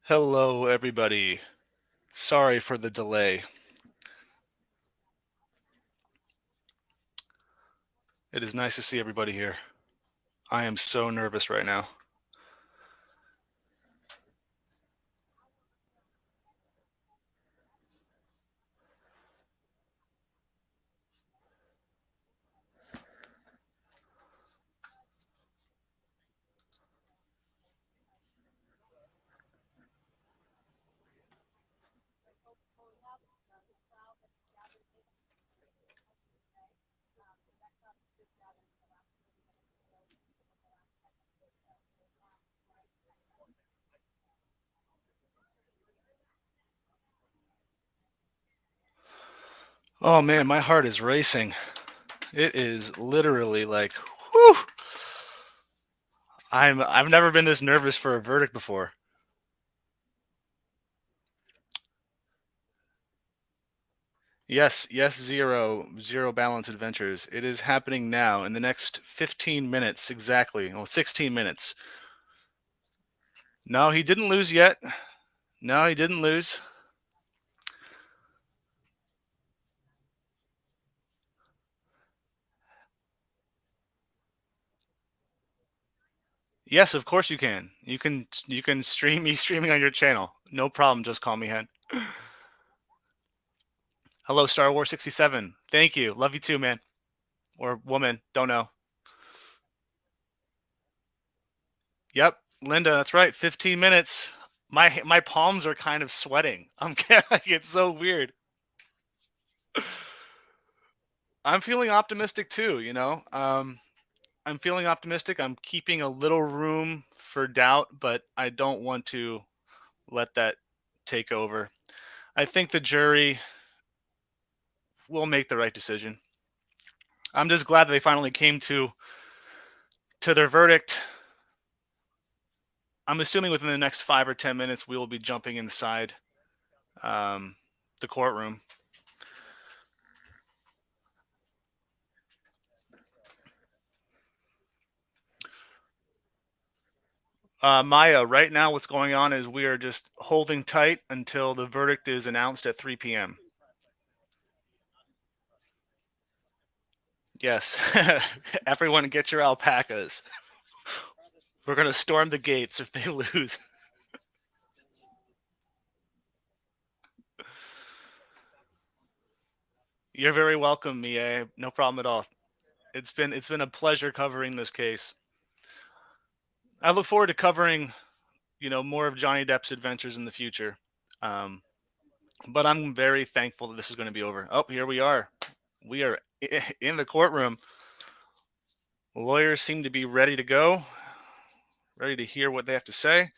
Hello, everybody. Sorry for the delay. It is nice to see everybody here. I am so nervous right now. Oh man, my heart is racing. It is literally like, whew. I've never been this nervous for a verdict before. Yes, yes, zero balance adventures. It is happening now in the next 15 minutes exactly. Well, 16 minutes. No, he didn't lose yet. No, he didn't lose. Yes, of course you can. You can stream me streaming on your channel. No problem. Just call me Hen. Hello, Star Wars 67. Thank you. Love you too, man. Or woman. Don't know. Yep. Linda, that's right. 15 minutes. My palms are kind of sweating. Like it's so weird. I'm feeling optimistic too, you know. I'm feeling optimistic. I'm keeping a little room for doubt, but I don't want to let that take over. I think the jury will make the right decision. I'm just glad they finally came to their verdict. I'm assuming within the next 5 or 10 minutes we will be jumping inside um, the courtroom. Maya, right now what's going on is we are just holding tight until the verdict is announced at 3 p.m. Yes, everyone get your alpacas. We're going to storm the gates if they lose. You're very welcome, Mia. No problem at all. It's been a pleasure covering this case. I look forward to covering, more of Johnny Depp's adventures in the future. Um, but I'm very thankful that this is going to be over. Oh, here we are. We are in the courtroom. Lawyers seem to be ready to go, ready to hear what they have to say.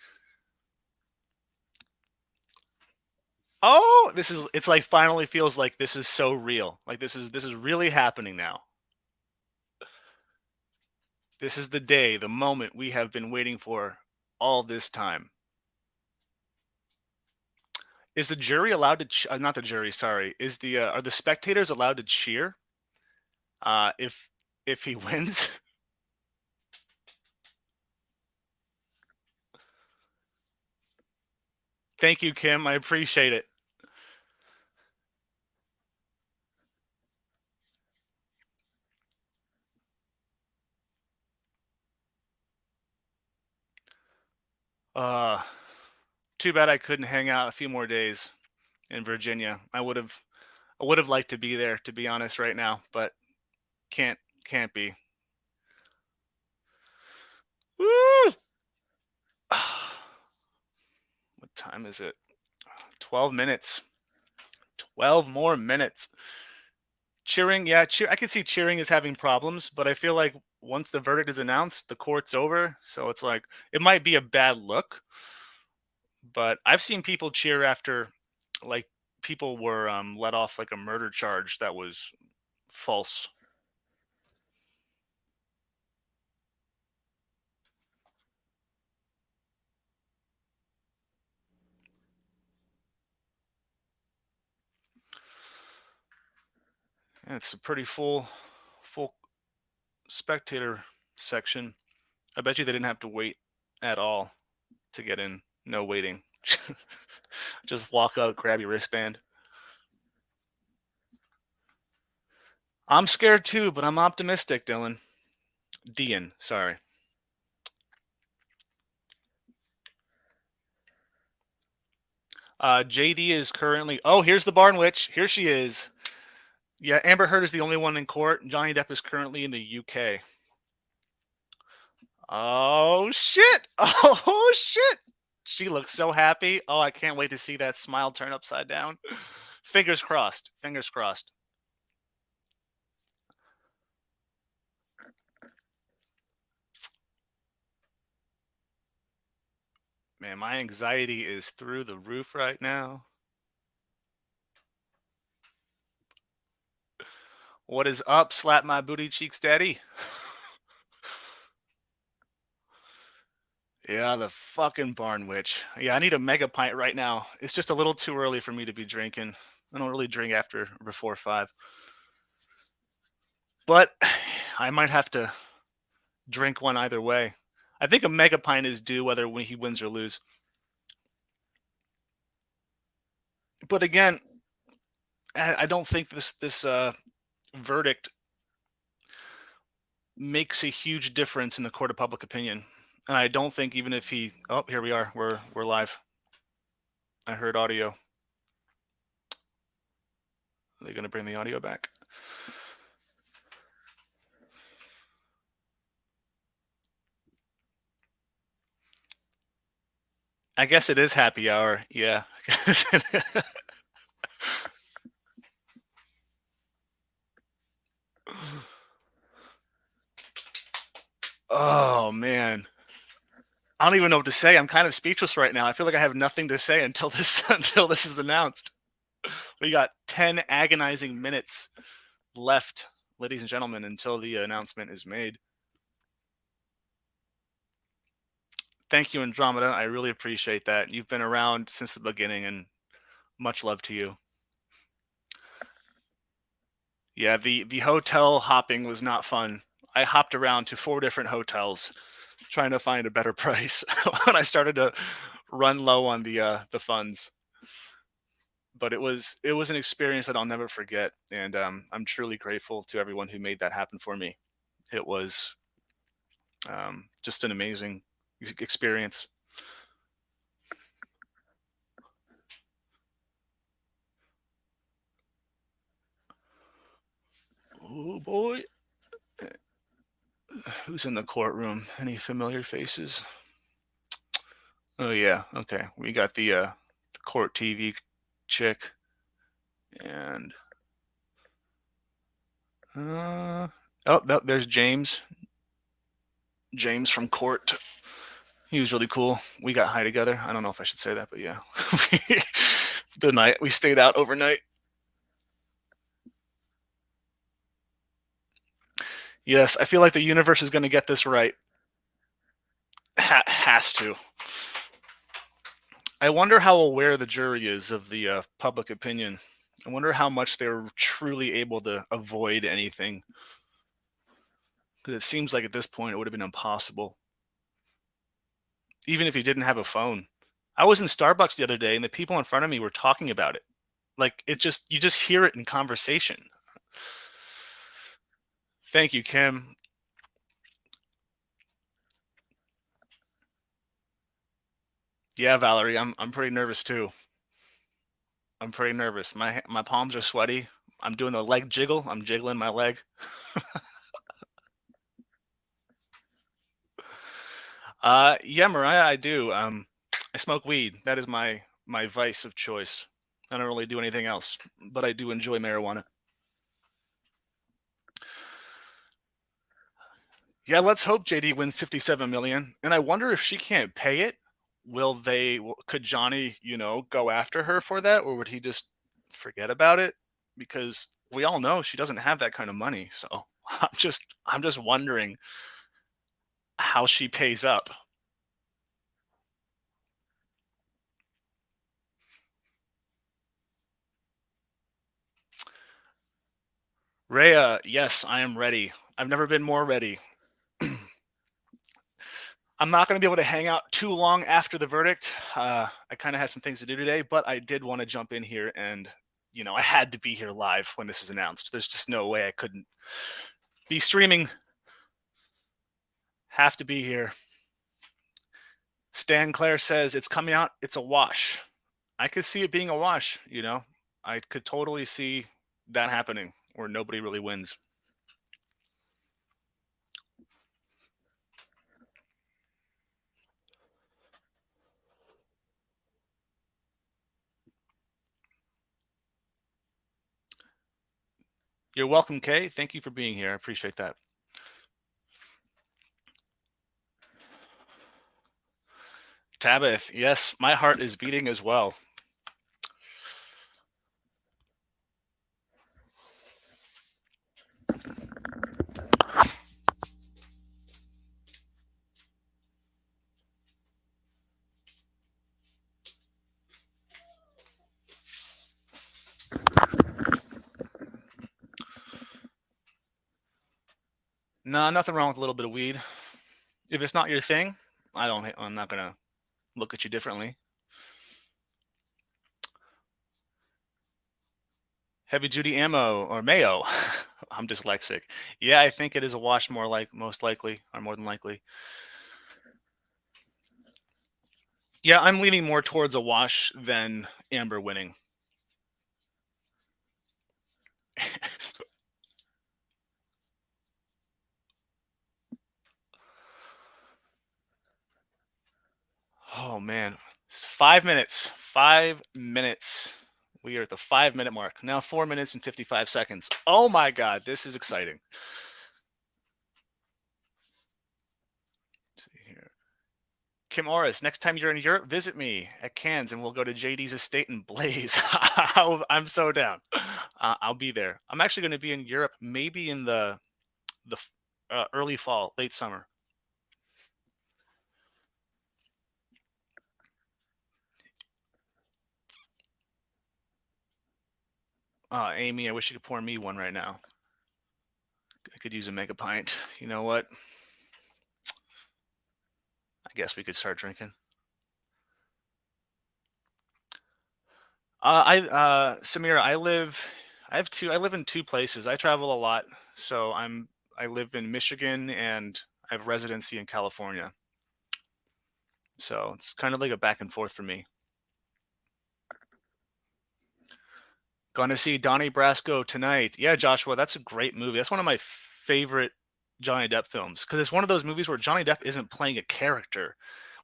Oh, it's like finally feels like this is so real. Like this is really happening now. This is the day, the moment we have been waiting for all this time. Is the jury allowed to not the jury, sorry. Is the are the spectators allowed to cheer if he wins? Thank you, Kim. I appreciate it. Uh Too bad I couldn't hang out a few more days in Virginia. I would have liked to be there, to be honest, right now, but can't be. Woo! What time is it? 12 minutes. 12 more minutes. Cheering, yeah, I can see cheering is having problems, but I feel like once the verdict is announced, the court's over. So it's like it might be a bad look, but I've seen people cheer after, like, people were let off like a murder charge that was false. And it's a pretty full spectator section. I bet you they didn't have to wait at all to get in. No waiting. Just walk up, grab your wristband. I'm scared too, but I'm optimistic, Dylan. Dian, sorry. JD is currently. Oh, here's the Barn Witch. Here she is. Yeah, Amber Heard is the only one in court. Johnny Depp is currently in the UK. Oh shit! Oh shit! She looks so happy. Oh, I can't wait to see that smile turn upside down. Fingers crossed. Fingers crossed. Man, my anxiety is through the roof right now. What is up? Slap my booty cheeks, daddy. Yeah, the fucking Barn Witch. Yeah, I need a mega pint right now. It's just a little too early for me to be drinking. I don't really drink after or before 5. But I might have to drink one either way. I think a mega pint is due whether when he wins or lose. But again, I don't think this verdict makes a huge difference in the court of public opinion. And I don't think even if he oh, here we are. We're live. I heard audio. Are they gonna bring the audio back? I guess it is happy hour. Yeah. Oh man. I don't even know what to say. I'm kind of speechless right now. I feel like I have nothing to say until this until this is announced. We got 10 agonizing minutes left, ladies and gentlemen, until the announcement is made. Thank you, Andromeda. I really appreciate that. You've been around since the beginning, and much love to you. Yeah, the hotel hopping was not fun. I hopped around to 4 different hotels trying to find a better price when I started to run low on the funds. But it was an experience that I'll never forget, and I'm truly grateful to everyone who made that happen for me. It was just an amazing experience. Oh boy, who's in the courtroom? Any familiar faces? Oh yeah, okay. We got the court TV chick, and oh, no, there's James. James from court. He was really cool. We got high together. I don't know if I should say that, but yeah. The night we stayed out overnight. Yes, I feel like the universe is going to get this right. Has to. I wonder how aware the jury is of the public opinion. I wonder how much they're truly able to avoid anything. Because it seems like at this point it would have been impossible, even if you didn't have a phone. I was in Starbucks the other day, and the people in front of me were talking about it. Like it just you just hear it in conversation. Thank you, Kim. Yeah, Valerie, I'm pretty nervous too. I'm pretty nervous. My palms are sweaty. I'm doing the leg jiggle. I'm jiggling my leg. Yeah, Mariah, I do. I smoke weed. That is my vice of choice. I don't really do anything else, but I do enjoy marijuana. Yeah, let's hope JD wins 57 million. And I wonder if she can't pay it, could Johnny, go after her for that, or would he just forget about it? Because we all know she doesn't have that kind of money. So I'm just wondering how she pays up. Rhea, yes, I am ready. I've never been more ready. I'm not going to be able to hang out too long after the verdict. I kind of had some things to do today, but I did want to jump in here and, I had to be here live when this is announced. There's just no way I couldn't be streaming. Have to be here. Stan Clare says it's coming out. It's a wash. I could see it being a wash. I could totally see that happening where nobody really wins. You're welcome, Kay. Thank you for being here. I appreciate that. Tabith, yes, my heart is beating as well. Nah, nothing wrong with a little bit of weed. If it's not your thing, I'm not gonna look at you differently. Heavy duty ammo or mayo. I'm dyslexic. Yeah, I think it is a wash more like most likely or more than likely. Yeah, I'm leaning more towards a wash than Amber winning. Oh man. 5 minutes. 5 minutes. We are at the 5 minute mark. Now 4 minutes and 55 seconds. Oh my god, this is exciting. Let's see here. Kim Orris, next time you're in Europe, visit me at Cannes and we'll go to JD's estate and blaze. I'm so down. I'll be there. I'm actually going to be in Europe maybe in the early fall, late summer. Amy, I wish you could pour me one right now. I could use a mega pint. You know what? I guess we could start drinking. Samira, I live in two places. I travel a lot, so I live in Michigan and I have residency in California. So it's kind of like a back and forth for me. Gonna see Donnie Brasco tonight. Yeah, Joshua, that's a great movie. That's one of my favorite Johnny Depp films because it's one of those movies where Johnny Depp isn't playing a character.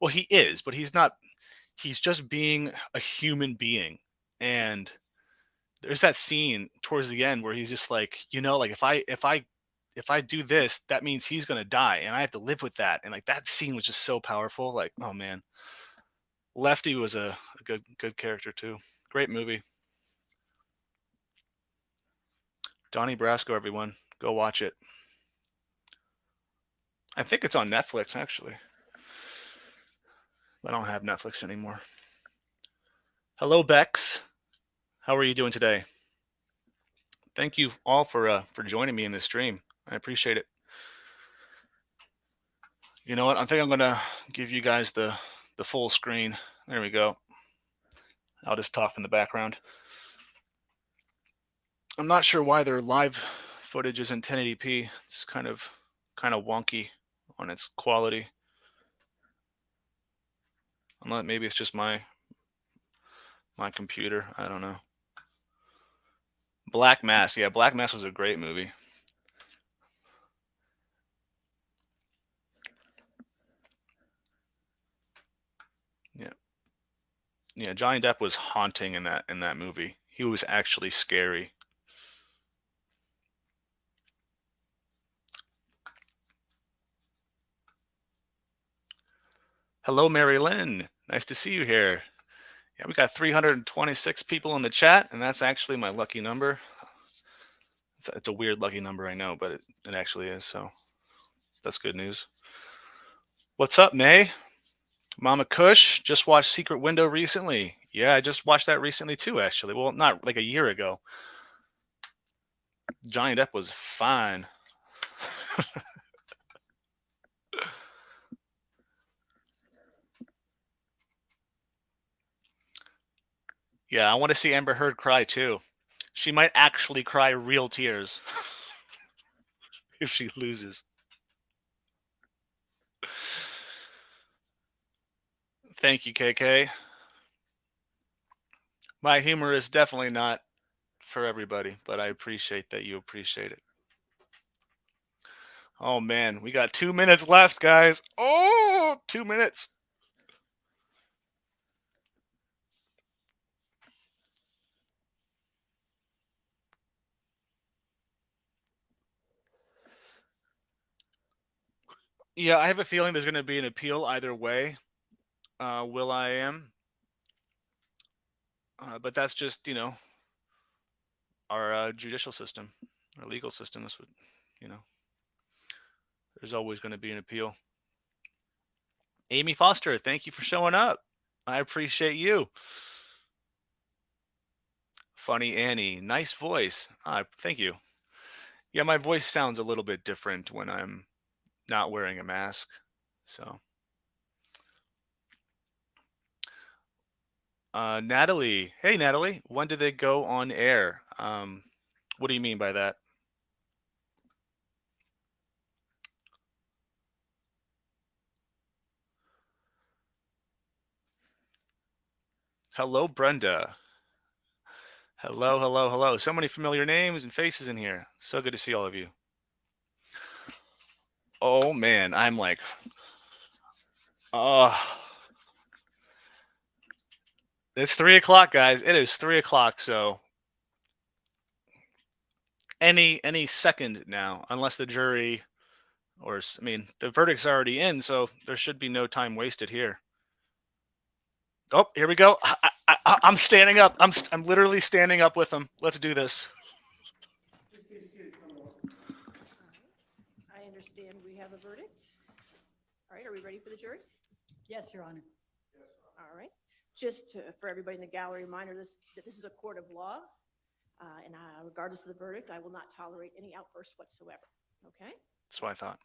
Well, he is, but he's not. He's just being a human being. And there's that scene towards the end where he's just like, like if I do this, that means he's gonna die, and I have to live with that. And like that scene was just so powerful. Like, oh man, Lefty was a good character too. Great movie. Donnie Brasco, everyone, go watch it. I think it's on Netflix actually. I don't have Netflix anymore. Hello, Bex. How are you doing today? Thank you all for joining me in this stream. I appreciate it. You know what? I think I'm gonna give you guys the full screen. There we go. I'll just talk in the background. I'm not sure why their live footage isn't 1080p. It's kind of wonky on its quality. Unless maybe it's just my computer. I don't know. Black Mass. Yeah, Black Mass was a great movie. Yeah. Yeah, Johnny Depp was haunting in that movie. He was actually scary. Hello, Mary Lynn. Nice to see you here. Yeah, we got 326 people in the chat, and that's actually my lucky number. It's a weird lucky number, I know, but it actually is, so that's good news. What's up, May? Mama Kush just watched Secret Window recently. Yeah, I just watched that recently too, actually. Well, not like a year ago. Johnny Depp was fine. Yeah, I want to see Amber Heard cry too. She might actually cry real tears if she loses. Thank you, KK. My humor is definitely not for everybody, but I appreciate that you appreciate it. Oh man, we got 2 minutes left, guys. Oh, 2 minutes. Yeah, I have a feeling there's going to be an appeal either way. Will I am, but that's just our judicial system, our legal system. That's what you know. There's always going to be an appeal. Amy Foster, thank you for showing up. I appreciate you. Funny Annie, nice voice. Thank you. Yeah, my voice sounds a little bit different when I'm not wearing a mask. So, Natalie, hey Natalie, when did they go on air? What do you mean by that? Hello, Brenda. Hello, hello, hello. So many familiar names and faces in here. So good to see all of you. Oh man, I'm like, oh, it's 3 o'clock, guys. It is 3 o'clock. So any second now, unless the jury, or I mean, the verdict's already in, so there should be no time wasted here. Oh, here we go. I'm standing up. I'm literally standing up with them. Let's do this. I understand we have a verdict. All right, are we ready for the jury? Yes, Your Honor. All right. Just for everybody in the gallery, reminder that this is a court of law, and regardless of the verdict, I will not tolerate any outbursts whatsoever. Okay? That's what I thought.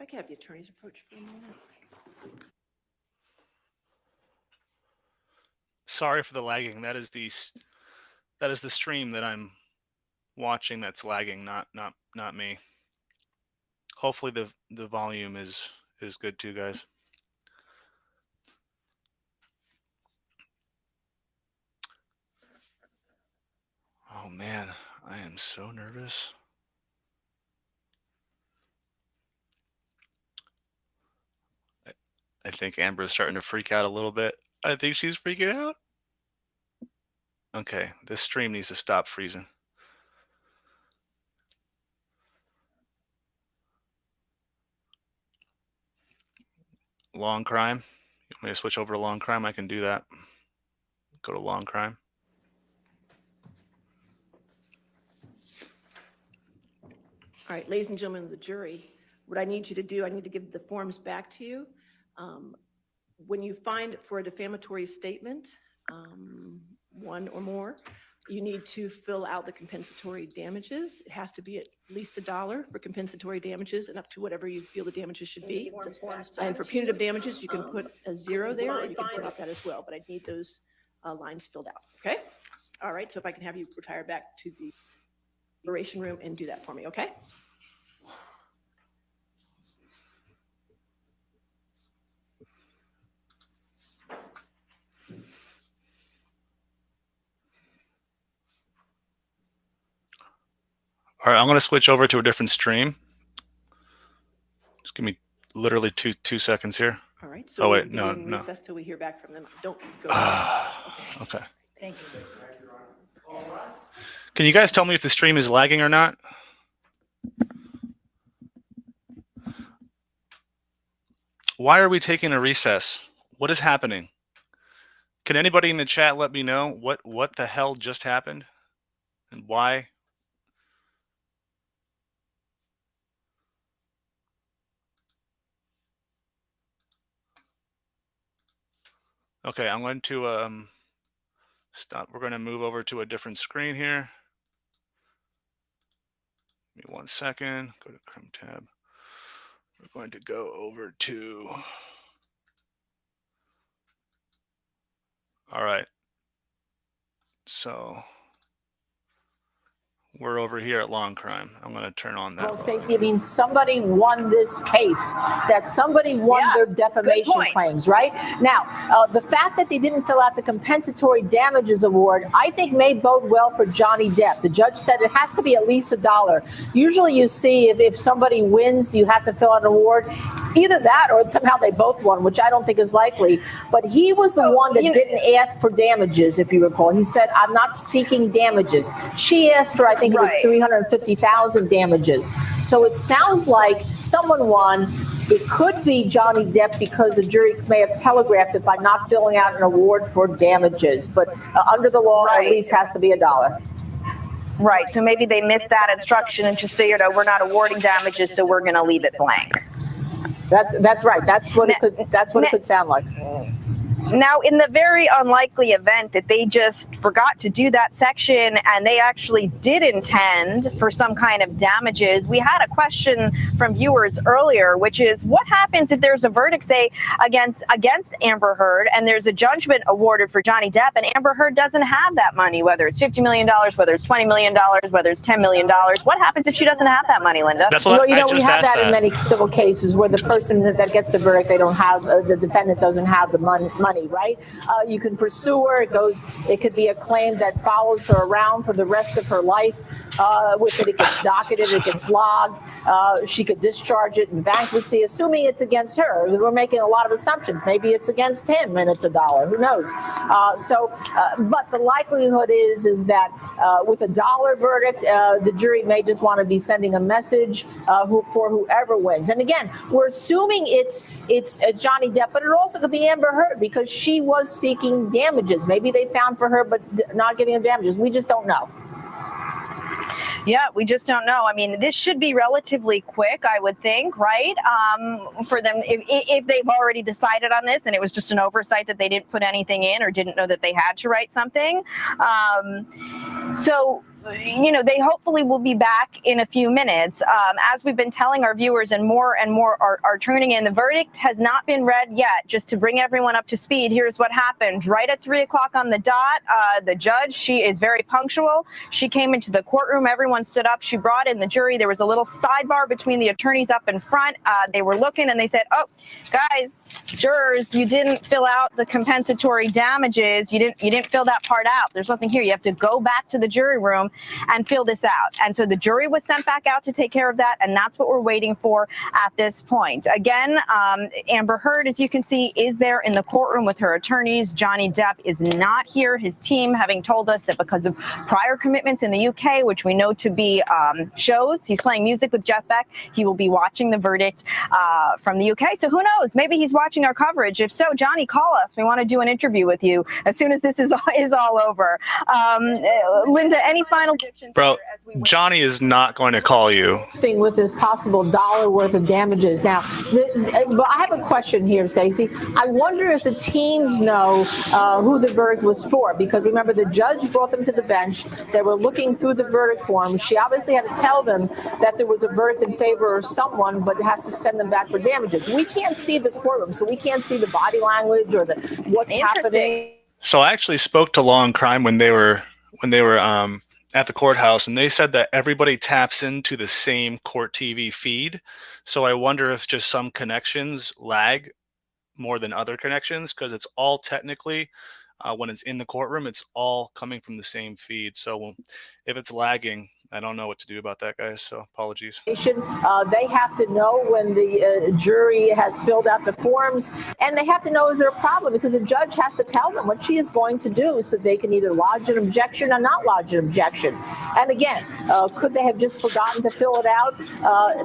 If I could have the attorneys approach for a moment. Sorry for the lagging. That is the stream that I'm watching that's lagging, not me. Hopefully the volume is good too, guys. Oh man, I am so nervous. I think Amber's starting to freak out a little bit. I think she's freaking out. Okay, this stream needs to stop freezing. Long crime. You want me to switch over to long crime? I can do that. Go to long crime. All right, ladies and gentlemen of the jury, what I need you to do, I need to give the forms back to you. When you find for a defamatory statement, one or more, you need to fill out the compensatory damages. It has to be at least $1 for compensatory damages and up to whatever you feel the damages should be. And for punitive damages, you can put a 0 there, or you can put out that as well, but I need those lines filled out, okay? All right, so if I can have you retire back to the deliberation room and do that for me, okay? All right, I'm going to switch over to a different stream. Just give me literally two seconds here. All right. So oh wait, no. Recess till we hear back from them. Don't go. Okay. Thank you. Can you guys tell me if the stream is lagging or not? Why are we taking a recess? What is happening? Can anybody in the chat let me know what the hell just happened and why? Okay, I'm going to stop. We're going to move over to a different screen here. Give me 1 second. Go to Chrome tab. We're going to go over to. All right. So we're over here at Long Crime. I'm going to turn on that. Well, Stacey, I mean, somebody won this case, that somebody won their defamation claims, right? Now, the fact that they didn't fill out the compensatory damages award, I think may bode well for Johnny Depp. The judge said it has to be at least $1. Usually you see if somebody wins, you have to fill out an award. Either that or somehow they both won, which I don't think is likely. But he was the one that didn't ask for damages, if you recall. He said, I'm not seeking damages. She asked for, I think it was $350,000 damages. So it sounds like someone won. It could be Johnny Depp because the jury may have telegraphed it by not filling out an award for damages. But under the law, at least has to be $1. Right. So maybe they missed that instruction and just figured, oh, we're not awarding damages, so we're going to leave it blank. That's right. That's what it could sound like. Now, in the very unlikely event that they just forgot to do that section and they actually did intend for some kind of damages, we had a question from viewers earlier, which is what happens if there's a verdict, say, against Amber Heard and there's a judgment awarded for Johnny Depp and Amber Heard doesn't have that money, whether it's $50 million, whether it's $20 million, whether it's $10 million. What happens if she doesn't have that money, Linda? That's what we have that in many civil cases where the person that gets the verdict, they don't have, the defendant doesn't have the money, right? You can pursue her. It could be a claim that follows her around for the rest of her life. With it gets docketed, it gets logged. She could discharge it in bankruptcy, assuming it's against her. We're making a lot of assumptions. Maybe it's against him and it's $1. Who knows? But the likelihood is that with $1 verdict, the jury may just want to be sending a message for whoever wins. And again, we're assuming it's Johnny Depp, but it also could be Amber Heard because she was seeking damages. Maybe they found for her, but not giving her damages. We just don't know. Yeah, we just don't know. I mean, this should be relatively quick, I would think, right? For them, if they've already decided on this and it was just an oversight that they didn't put anything in or didn't know that they had to write something. So, they hopefully will be back in a few minutes. As we've been telling our viewers and more are turning in, the verdict has not been read yet. Just to bring everyone up to speed, here's what happened. Right at 3 o'clock on the dot, the judge, she is very punctual. She came into the courtroom. Everyone stood up. She brought in the jury. There was a little sidebar between the attorneys up in front. They were looking and they said, oh, guys, jurors, you didn't fill out the compensatory damages. You didn't fill that part out. There's nothing here. You have to go back to the jury room and fill this out. And so the jury was sent back out to take care of that. And that's what we're waiting for at this point. Again, Amber Heard, as you can see, is there in the courtroom with her attorneys. Johnny Depp is not here. His team having told us that because of prior commitments in the UK, which we know to be shows, he's playing music with Jeff Beck. He will be watching the verdict from the UK. So who knows? Maybe he's watching our coverage. If so, Johnny, call us. We want to do an interview with you as soon as this is all over. Linda, any final predictions? Bro, Johnny is not going to call you. With this possible $1 worth of damages. Now, but I have a question here, Stacey. I wonder if the teams know who the verdict was for, because remember, the judge brought them to the bench. They were looking through the verdict form. She obviously had to tell them that there was a verdict in favor of someone, but has to send them back for damages. We can't see the courtroom, so we can't see the body language or what's happening. So I actually spoke to Law and Crime when they were at the courthouse, and they said that everybody taps into the same court TV feed. So I wonder if just some connections lag more than other connections, because it's all technically, when it's in the courtroom, it's all coming from the same feed. So if it's lagging, I don't know what to do about that, guys. So apologies. They have to know when the jury has filled out the forms, and they have to know, is there a problem? Because the judge has to tell them what she is going to do so they can either lodge an objection or not lodge an objection. And again, could they have just forgotten to fill it out?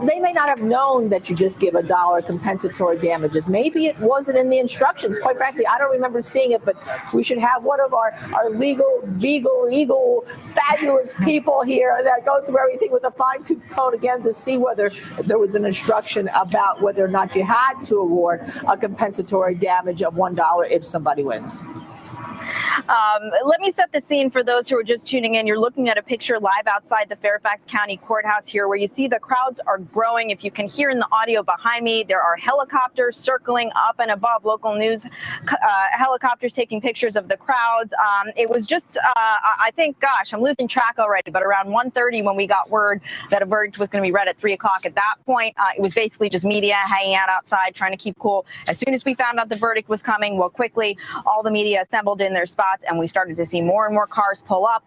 They may not have known that you just give $1 compensatory damages. Maybe it wasn't in the instructions. Quite frankly, I don't remember seeing it, but we should have one of our legal, eagle, fabulous people here that go through everything with a fine-tooth comb again to see whether there was an instruction about whether or not you had to award a compensatory damage of $1 if somebody wins. Let me set the scene for those who are just tuning in. You're looking at a picture live outside the Fairfax County Courthouse here, where you see the crowds are growing. If you can hear in the audio behind me, there are helicopters circling up and above, local news helicopters taking pictures of the crowds. It was just, I think, gosh, I'm losing track already, but around 1:30 when we got word that a verdict was going to be read at 3 o'clock. At that point, it was basically just media hanging out outside, trying to keep cool. As soon as we found out the verdict was coming, well, quickly, all the media assembled in their spots, and we started to see more and more cars pull up,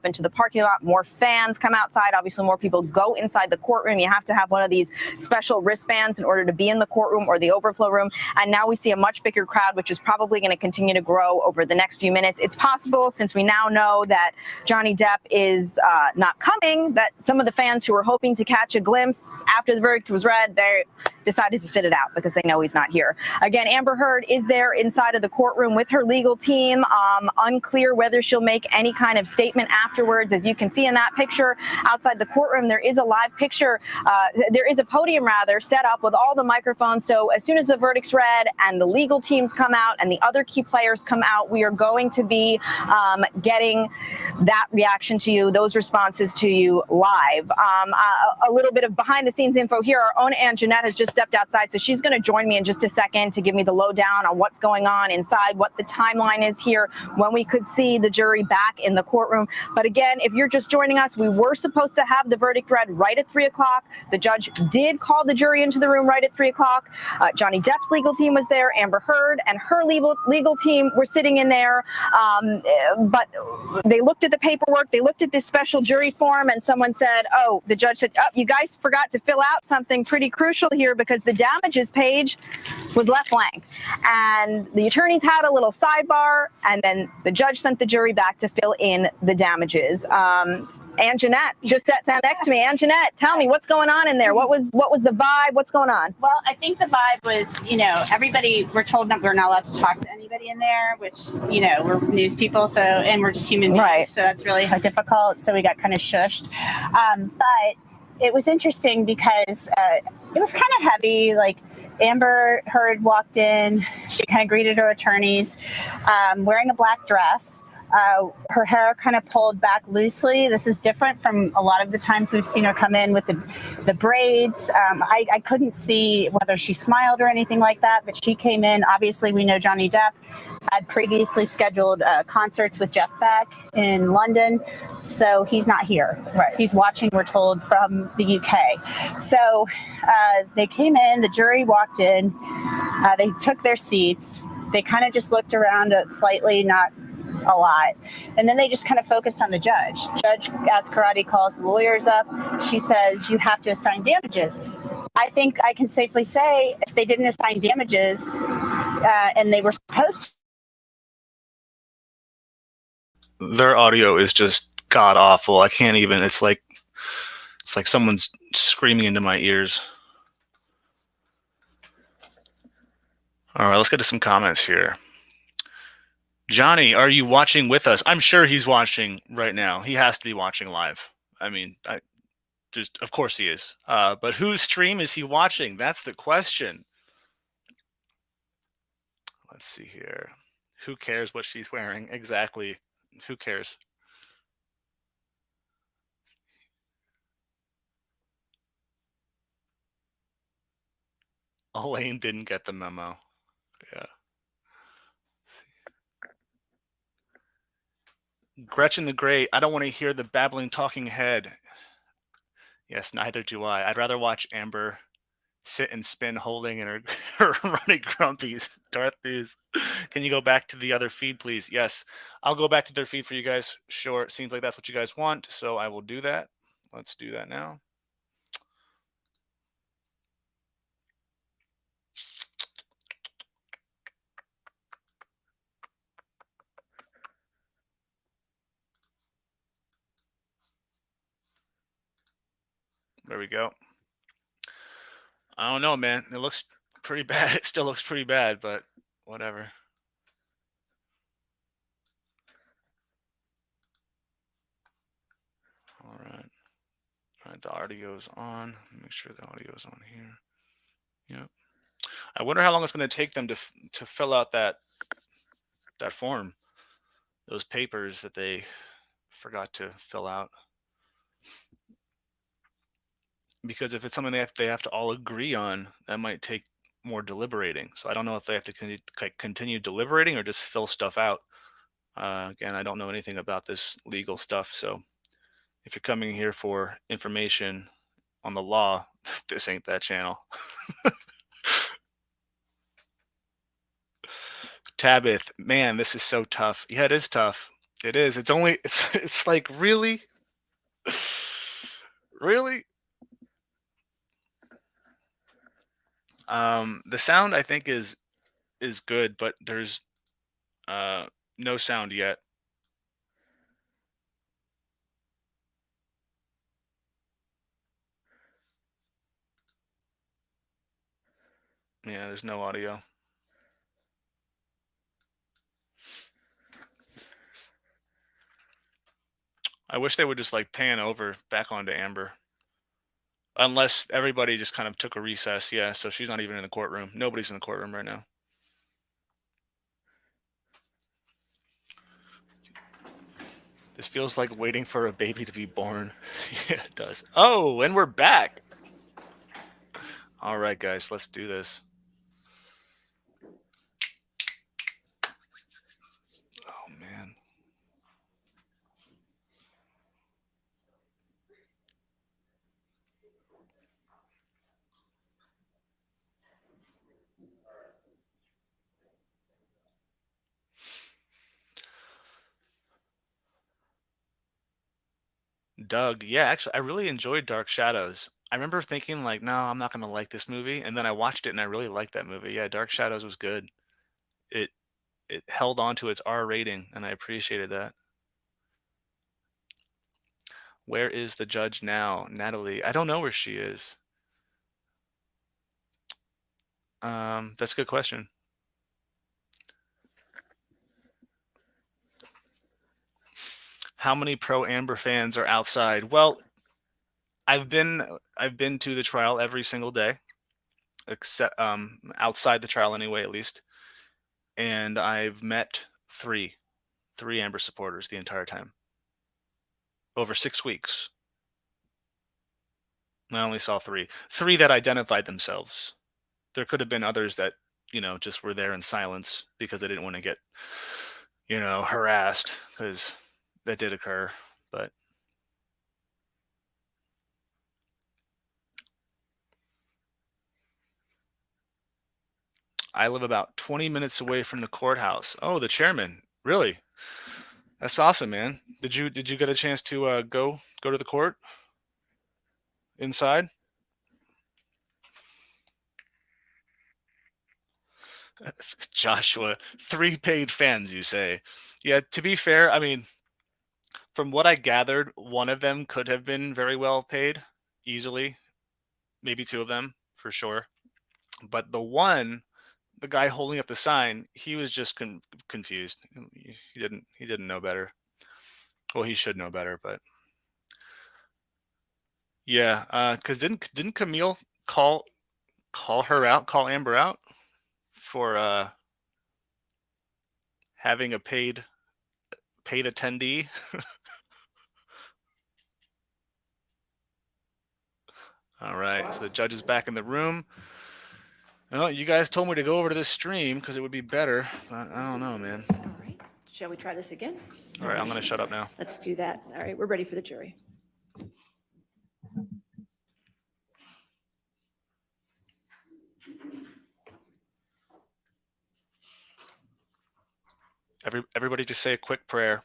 into the parking lot, more fans come outside. Obviously, more people go inside the courtroom. You have to have one of these special wristbands in order to be in the courtroom or the overflow room. And now we see a much bigger crowd, which is probably going to continue to grow over the next few minutes. It's possible, since we now know that Johnny Depp is not coming, that some of the fans who were hoping to catch a glimpse after the verdict was read, they decided to sit it out because they know he's not here. Again, Amber Heard is there inside of the courtroom with her legal team. Unclear whether she'll make any kind of statement afterwards. As you can see in that picture outside the courtroom, there is a live picture. There is a podium, rather, set up with all the microphones. So as soon as the verdict's read and the legal teams come out and the other key players come out, we are going to be getting that reaction to you, those responses to you live. A little bit of behind the scenes info here. Our own Ann Jeanette has just stepped outside, so she's going to join me in just a second to give me the lowdown on what's going on inside, what the timeline is here, when we could see the jury back in the courtroom. But again, if you're just joining us, we were supposed to have the verdict read right at 3 o'clock. The judge did call the jury into the room right at 3 o'clock. Johnny Depp's legal team was there. Amber Heard and her legal team were sitting in there. But they looked at the paperwork, they looked at this special jury form, and someone said, oh, the judge said, oh, you guys forgot to fill out something pretty crucial here, because the damages page was left blank. And the attorneys had a little sidebar, and then the judge sent the jury back to fill in the damages. Ann Jeanette just sat down next to me. Ann Jeanette, tell me, what's going on in there? What was the vibe? What's going on? Well, I think the vibe was, everybody, we're told that we're not allowed to talk to anybody in there, which, we're news people, so, and we're just human beings, right. So that's really difficult. So we got kind of shushed. But it was interesting because it was kind of heavy. Like, Amber Heard walked in, she kind of greeted her attorneys, wearing a black dress. Her hair kind of pulled back loosely. This is different from a lot of the times we've seen her come in with the braids. I couldn't see whether she smiled or anything like that, but she came in. Obviously, we know Johnny Depp had previously scheduled concerts with Jeff Beck in London, so he's not here. Right. He's watching, we're told, from the UK. So they came in, the jury walked in, they took their seats. They kind of just looked around slightly, not a lot. And then they just kind of focused on the judge. Judge Ascarati calls the lawyers up. She says, you have to assign damages. I think I can safely say if they didn't assign damages and they were supposed to. Their audio is just god awful. I can't even, it's like someone's screaming into my ears. All right, let's get to some comments here. Johnny, are you watching with us? I'm sure he's watching right now. He has to be watching live. I mean, of course he is. But whose stream is he watching? That's the question. Let's see here. Who cares what she's wearing? Exactly. Who cares? Elaine didn't get the memo. Yeah. Gretchen the Great, I don't want to hear the babbling talking head. Yes, neither do I. I'd rather watch Amber sit and spin holding in her, her running grumpies. Darth News. Can you go back to the other feed, please? Yes, I'll go back to their feed for you guys. Sure, it seems like that's what you guys want, so I will do that. Let's do that now. There we go. I don't know, man. It looks pretty bad. It still looks pretty bad, but whatever. All right. All right, the audio's on. Make sure the audio's on here. Yep. I wonder how long it's going to take them to fill out that form, those papers that they forgot to fill out. Because if it's something they have to all agree on, that might take more deliberating. So I don't know if they have to continue deliberating or just fill stuff out. Again, I don't know anything about this legal stuff. So if you're coming here for information on the law, this ain't that channel. Tabith, man, this is so tough. Yeah, it is tough. It is. It's like really, really. The sound I think is good, but there's no sound yet. Yeah, there's no audio. I wish they would just like pan over back onto Amber. Unless everybody just kind of took a recess. Yeah, so she's not even in the courtroom. Nobody's in the courtroom right now. This feels like waiting for a baby to be born. Yeah, it does. Oh, and we're back. All right, guys, let's do this. Oh, man. Doug, yeah, actually, I really enjoyed Dark Shadows. I remember thinking like, no, I'm not gonna like this movie, and then I watched it and I really liked that movie. Yeah, Dark Shadows was good. It held on to its R rating, and I appreciated that. Where is the judge now, Natalie? I don't know where she is. That's a good question. How many pro Amber fans are outside? Well, I've been to the trial every single day, except outside the trial anyway, at least. And I've met three Amber supporters the entire time. Over 6 weeks. I only saw three. Three that identified themselves. There could have been others that, just were there in silence because they didn't want to get, harassed, because that did occur. But I live about 20 minutes away from the courthouse. Oh, the chairman. Really? That's awesome, man. Did you get a chance to go to the court inside? Joshua, 3 paid fans, you say? Yeah, to be fair, I mean, from what I gathered, one of them could have been very well paid, easily. Maybe two of them, for sure. But the guy holding up the sign, he was just confused. He didn't know better. Well, he should know better, but yeah. Because didn't Camille call her out, call Amber out for having a paid attendee? All right, so the judge is back in the room. Well, you guys told me to go over to this stream because it would be better, but I don't know, man. All right, Shall we try this again? All right, I'm going to shut up now. Let's do that. All right, we're ready for the jury. Everybody just say a quick prayer.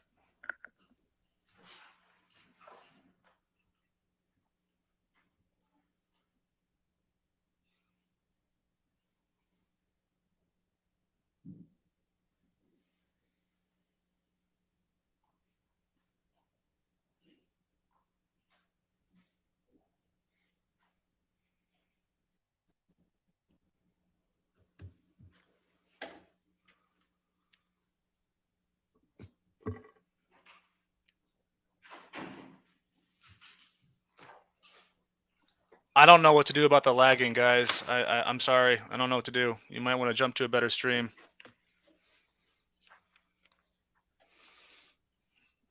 I don't know what to do about the lagging, guys. I'm sorry. I don't know what to do. You might want to jump to a better stream.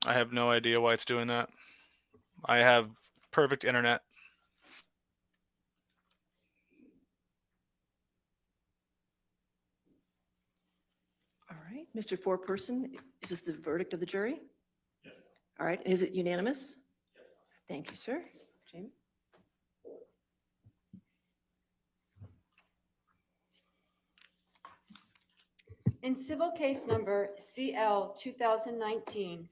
I have no idea why it's doing that. I have perfect internet. All right, Mr. Foreperson, is this the verdict of the jury? Yes. All right, is it unanimous? Yes. Thank you, sir. Jamie? In civil case number CL 2019-2911,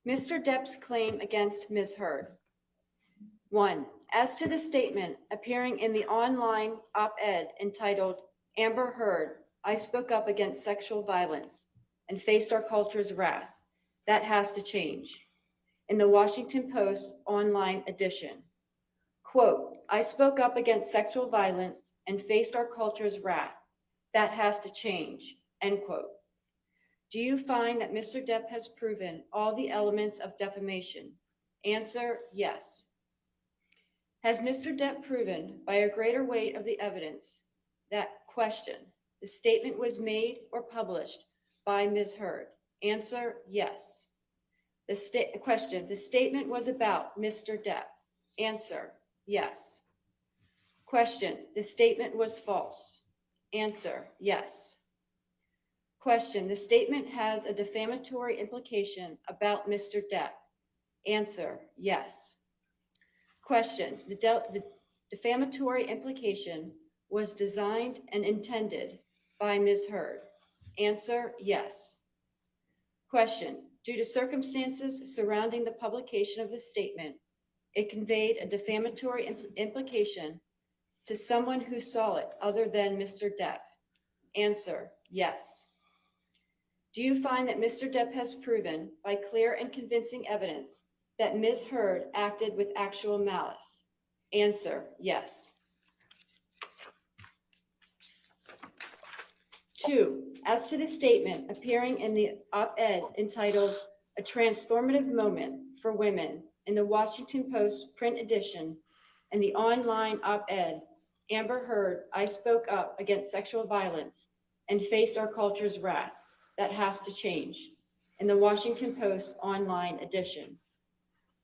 Mr. Depp's claim against Ms. Heard. 1. As to the statement appearing in the online op-ed entitled, "Amber Heard, I spoke up against sexual violence and faced our culture's wrath. That has to change," in the Washington Post online edition. Quote, "I spoke up against sexual violence and faced our culture's wrath. That has to change," end quote. Do you find that Mr. Depp has proven all the elements of defamation? Answer, yes. Has Mr. Depp proven by a greater weight of the evidence that, question, the statement was made or published by Ms. Heard? Answer, yes. Question, the statement was about Mr. Depp? Answer, yes. Question, the statement was false? Answer, yes. Question, the statement has a defamatory implication about Mr. Depp? Answer, yes. Question, the defamatory implication was designed and intended by Ms. Heard? Answer, yes. Question, due to circumstances surrounding the publication of the statement, it conveyed a defamatory implication to someone who saw it other than Mr. Depp? Answer, yes. Do you find that Mr. Depp has proven by clear and convincing evidence that Ms. Heard acted with actual malice? Answer, yes. 2, as to the statement appearing in the op-ed entitled "A Transformative Moment for Women" in the Washington Post print edition and the online op-ed, "Amber Heard, I spoke up against sexual violence and faced our culture's wrath. That has to change," in the Washington Post online edition.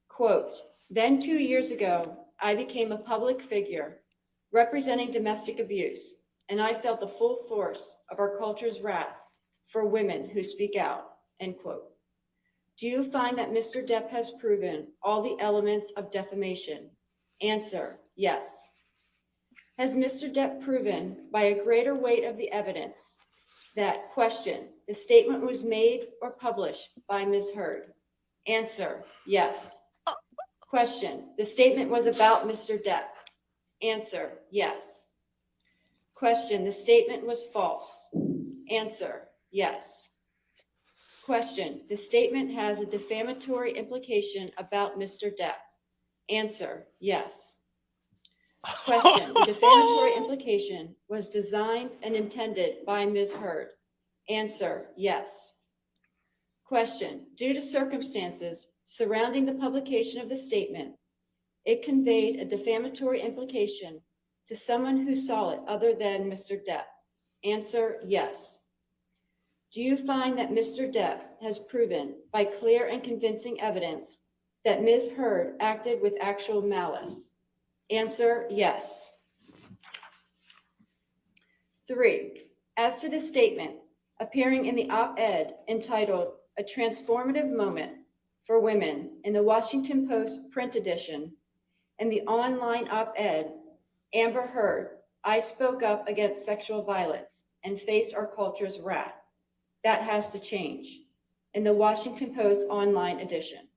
Quote, "Then 2 years ago, I became a public figure representing domestic abuse, and I felt the full force of our culture's wrath for women who speak out," end quote. Do you find that Mr. Depp has proven all the elements of defamation? Answer, yes. Has Mr. Depp proven by a greater weight of the evidence that, question, the statement was made or published by Ms. Heard? Answer, yes. Question, the statement was about Mr. Depp? Answer, yes. Question, the statement was false? Answer, yes. Question, the statement has a defamatory implication about Mr. Depp? Answer, yes. Question, the defamatory implication was designed and intended by Ms. Heard? Answer, yes. Question, due to circumstances surrounding the publication of the statement, it conveyed a defamatory implication to someone who saw it other than Mr. Depp? Answer, yes. Do you find that Mr. Depp has proven by clear and convincing evidence that Ms. Heard acted with actual malice? Answer, yes. 3, as to the statement appearing in the op-ed entitled "A Transformative Moment for Women" in the Washington Post print edition, and the online op-ed, Amber Heard, "I spoke up against sexual violence and faced our culture's wrath. That has to change," in the Washington Post online edition.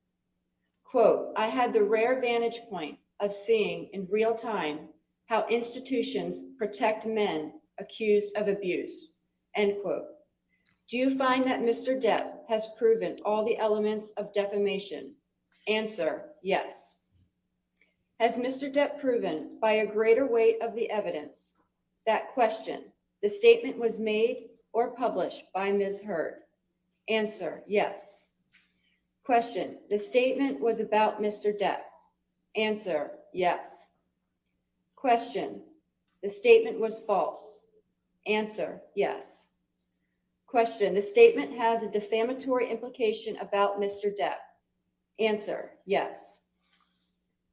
Quote, "I had the rare vantage point of seeing in real time how institutions protect men accused of abuse," end quote. Do you find that Mr. Depp has proven all the elements of defamation? Answer, yes. Has Mr. Depp proven by a greater weight of the evidence that question, the statement was made or published by Ms. Heard? Answer, yes. Question, the statement was about Mr. Depp? Answer, yes. Question, the statement was false? Answer, yes. Question, the statement has a defamatory implication about Mr. Depp? Answer, yes.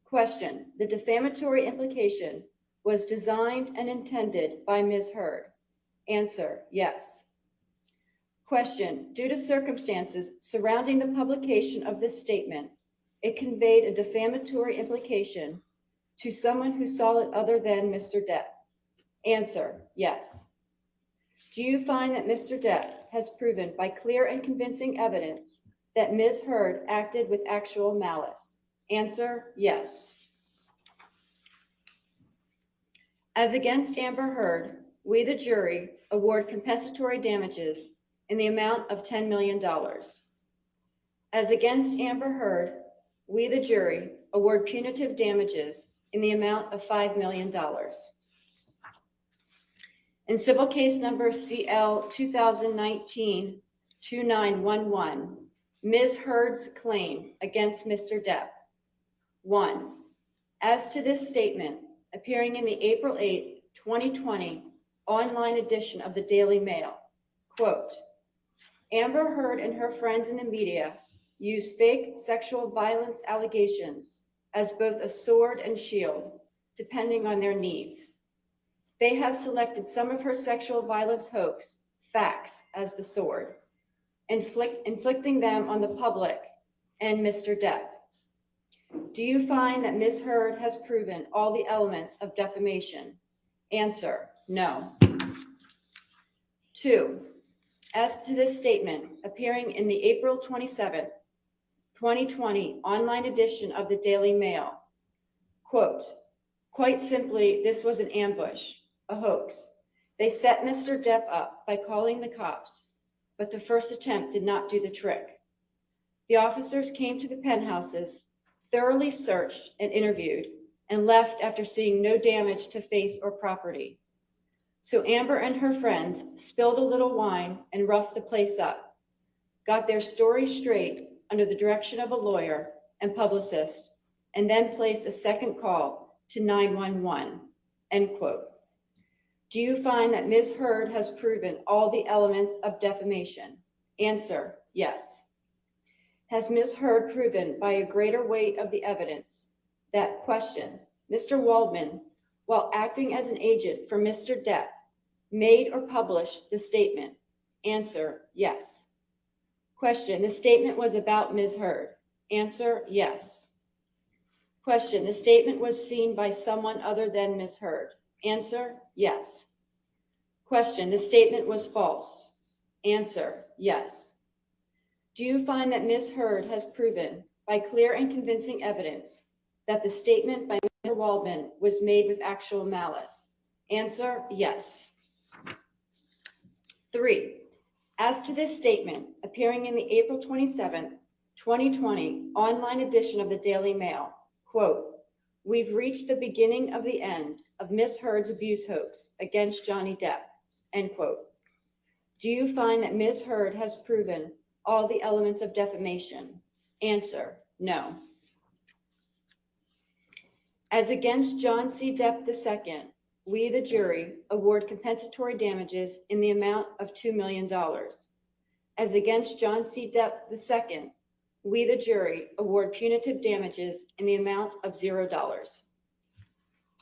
Question, the defamatory implication was designed and intended by Ms. Heard? Answer, yes. Question, due to circumstances surrounding the publication of this statement, it conveyed a defamatory implication to someone who saw it other than Mr. Depp? Answer, yes. Do you find that Mr. Depp has proven by clear and convincing evidence that Ms. Heard acted with actual malice? Answer, yes. As against Amber Heard, we, the jury, award compensatory damages in the amount of $10 million. As against Amber Heard, we, the jury, award punitive damages in the amount of $5 million. In civil case number CL 2019-2911, Ms. Heard's claim against Mr. Depp. 1. As to this statement, appearing in the April 8, 2020 online edition of the Daily Mail, quote, "Amber Heard and her friends in the media use fake sexual violence allegations as both a sword and shield, depending on their needs. They have selected some of her sexual violence hoax facts as the sword, inflicting them on the public and Mr. Depp. Do you find that Ms. Heard has proven all the elements of defamation? Answer, no. 2. As to this statement appearing in the April 27, 2020 online edition of the Daily Mail, quote, "Quite simply, this was an ambush, a hoax. They set Mr. Depp up by calling the cops, but the first attempt did not do the trick. The officers came to the penthouses, thoroughly searched and interviewed, and left after seeing no damage to face or property. So Amber and her friends spilled a little wine and roughed the place up, got their story straight under the direction of a lawyer and publicist, and then placed a second call to 911, end quote. Do you find that Ms. Heard has proven all the elements of defamation? Answer, yes. Has Ms. Heard proven by a greater weight of the evidence that question, Mr. Waldman, while acting as an agent for Mr. Depp, made or published the statement? Answer, yes. Question, the statement was about Ms. Heard? Answer, yes. Question, the statement was seen by someone other than Ms. Heard? Answer, yes. Question, the statement was false? Answer, yes. Do you find that Ms. Heard has proven by clear and convincing evidence that the statement by Mr. Waldman was made with actual malice? Answer, yes. 3. As to this statement appearing in the April 27, 2020 online edition of the Daily Mail, quote, "We've reached the beginning of the end of Ms. Heard's abuse hoax against Johnny Depp," end quote. Do you find that Ms. Heard has proven all the elements of defamation? Answer, no. As against John C. Depp II, we, the jury, award compensatory damages in the amount of $2 million. As against John C. Depp II, we, the jury, award punitive damages in the amount of $0.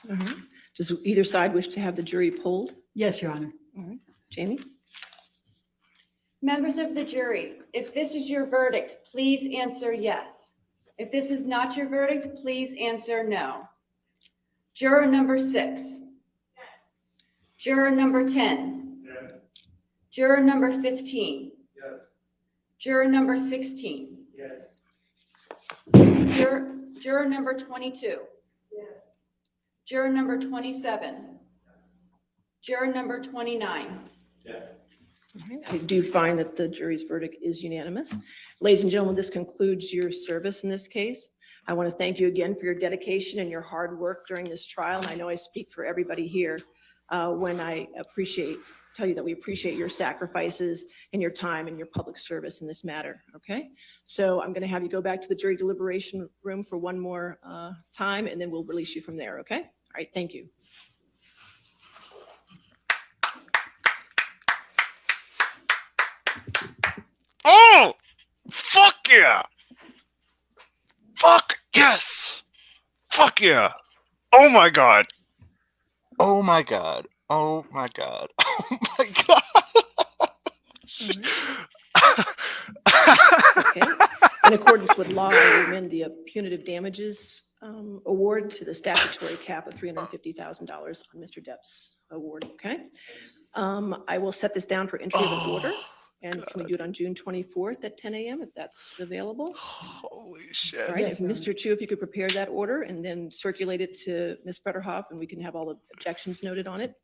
All right. Does either side wish to have the jury polled? Yes, Your Honor. All right. Jamie? Members of the jury, if this is your verdict, please answer yes. If this is not your verdict, please answer no. Juror number 6. Juror number 10. Yes. Juror number 15. Yes. Juror number 16. Yes. Juror number 22. Yes. Juror number 27. Juror number 29. Yes. I do find that the jury's verdict is unanimous. Ladies and gentlemen, this concludes your service in this case. I want to thank you again for your dedication and your hard work during this trial. And I know I speak for everybody here when I tell you that we appreciate your sacrifices and your time and your public service in this matter, okay? So I'm going to have you go back to the jury deliberation room for one more time, and then we'll release you from there, okay? All right, thank you. Oh, fuck yeah. Fuck yes. Fuck yeah. Oh my God. Oh my God. Oh my God. Oh my God. Okay. In accordance with law, I will amend the punitive damages award to the statutory cap of $350,000 on Mr. Depp's award, okay? I will set this down for entry of an order. And can we do it on June 24th at 10 a.m. if that's available? Holy shit. All right, if Mr. Chu, if you could prepare that order and then circulate it to Ms. Butterhoff, and we can have all the objections noted on it.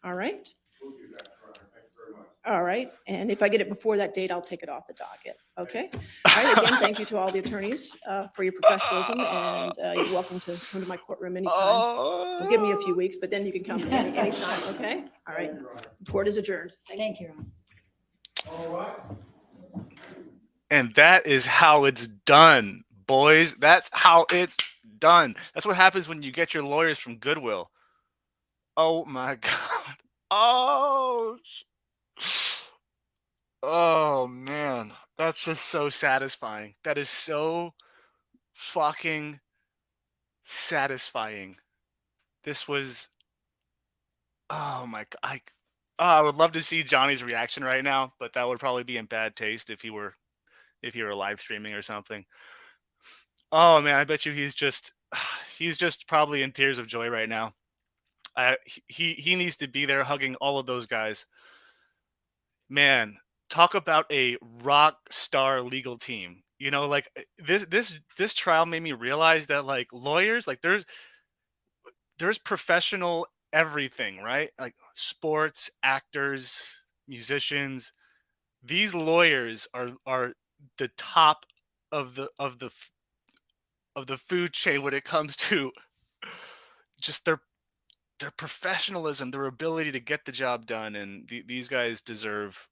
All right? We'll do that, Your Honor. Thank you very much. All right, and if I get it before that date, I'll take it off the docket, okay? All right, again, thank you to all the attorneys for your professionalism, and you're welcome to come to my courtroom anytime. Well, give me a few weeks, but then you can come anytime, okay? All right, court is adjourned. Thank you, Ron. All right. And that is how it's done, boys. That's how it's done. That's what happens when you get your lawyers from Goodwill. Oh my God. Oh man. That's just so satisfying. That is so fucking satisfying. This was, oh my God. I would love to see Johnny's reaction right now, but that would probably be in bad taste if he were live streaming or something. Oh man, I bet you he's just probably in tears of joy right now. He needs to be there hugging all of those guys. Man, talk about a rock star legal team. You know, like this trial made me realize that like lawyers, like there's professional everything, right? Like sports, actors, musicians. These lawyers are the top of the food chain when it comes to just their professionalism, their ability to get the job done, and these guys deserve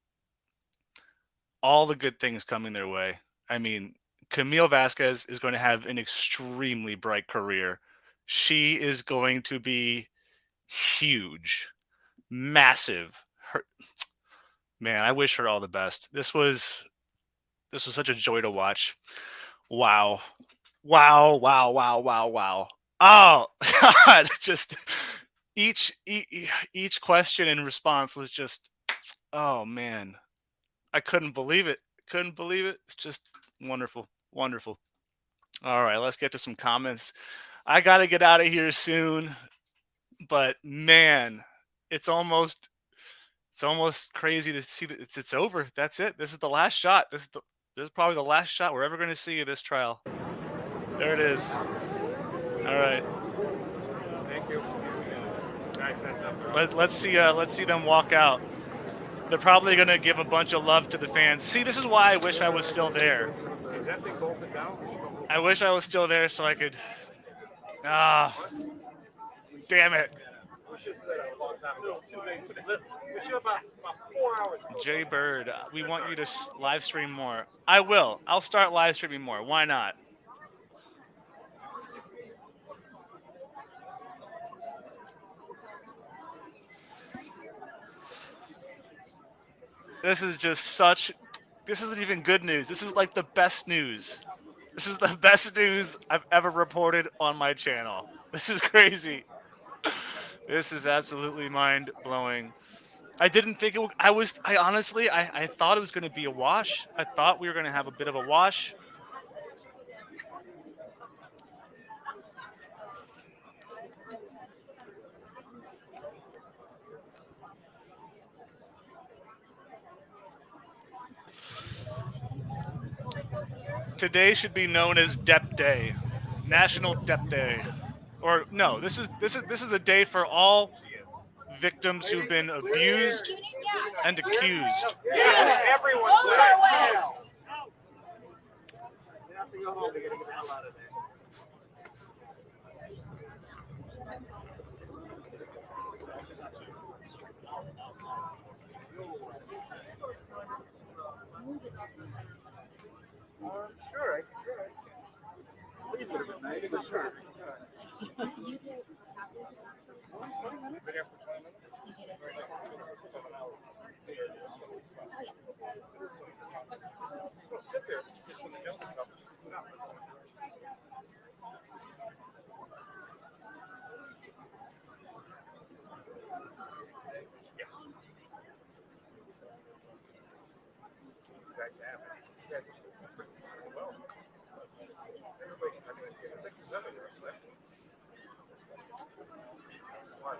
all the good things coming their way. I mean, Camille Vasquez is going to have an extremely bright career. She is going to be huge, massive. Man, I wish her all the best. This was such a joy to watch. Wow. Oh God, just each question and response was just, oh man, I couldn't believe it. It's just wonderful. All right, let's get to some comments. I gotta get out of here soon, but man, it's almost crazy to see that it's over. That's it. This is the last shot. This is probably the last shot we're ever going to see of this trial. There it is. All right. Thank you. Nice heads up. Let's see them walk out. They're probably going to give a bunch of love to the fans. See, this is why I wish I was still there. Is that thing bolted down? I wish I was still there so I could. Damn it. We should have said that a long time ago. Too late for that. We should have about 4 hours. Jay Bird, we want you to live stream more. I will. I'll start live streaming more. Why not? This is just this isn't even good news. This is like the best news. This is the best news I've ever reported on my channel. This is crazy. This is absolutely mind-blowing. I didn't think it. I honestly, I thought it was going to be a wash. I thought we were going to have a bit of a wash. Today should be known as Depp Day, National Depp Day, or no, this is a day for all victims who've been abused and accused. Everyone's there. We have to go home. We got to get the hell out of there. Sure. Please would have been nice, but sure. Yes. You guys have it. You guys well. Everybody, I mean, it takes another right? Smart.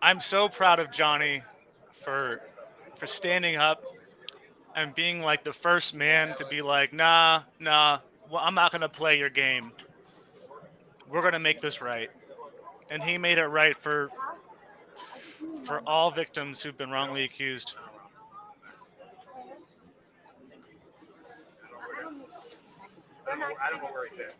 I'm so proud of Johnny for standing up and being like the first man to be like, nah, well, I'm not gonna play your game. We're gonna make this right, and he made it right for all victims who've been wrongly accused. I don't know where he's at.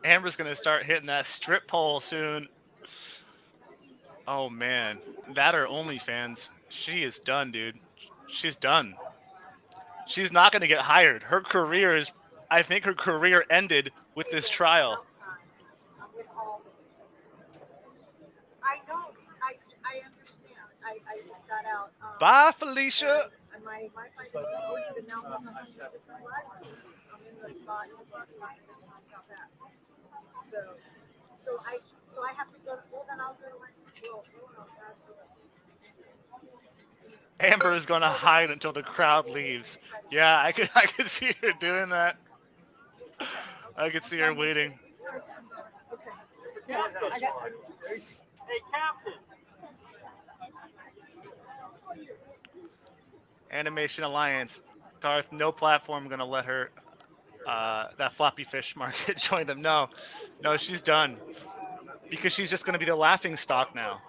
Amber's gonna start hitting that strip pole soon. Oh man, that or OnlyFans. She is done, dude. She's done. She's not gonna get hired. Her career is. I think her career ended with this trial. I know. I understand. I just got out. Bye, Felicia. And my Wi-Fi doesn't go even now. I'm in the spot. Got that. So I have to go. Well, then I'll go. Amber is gonna hide until the crowd leaves. Yeah, I could see her doing that. I could see her waiting. Hey, Captain. Animation Alliance. Darth, no platform gonna let her that floppy fish market join them. No, she's done. Because she's just gonna be the laughing stock now.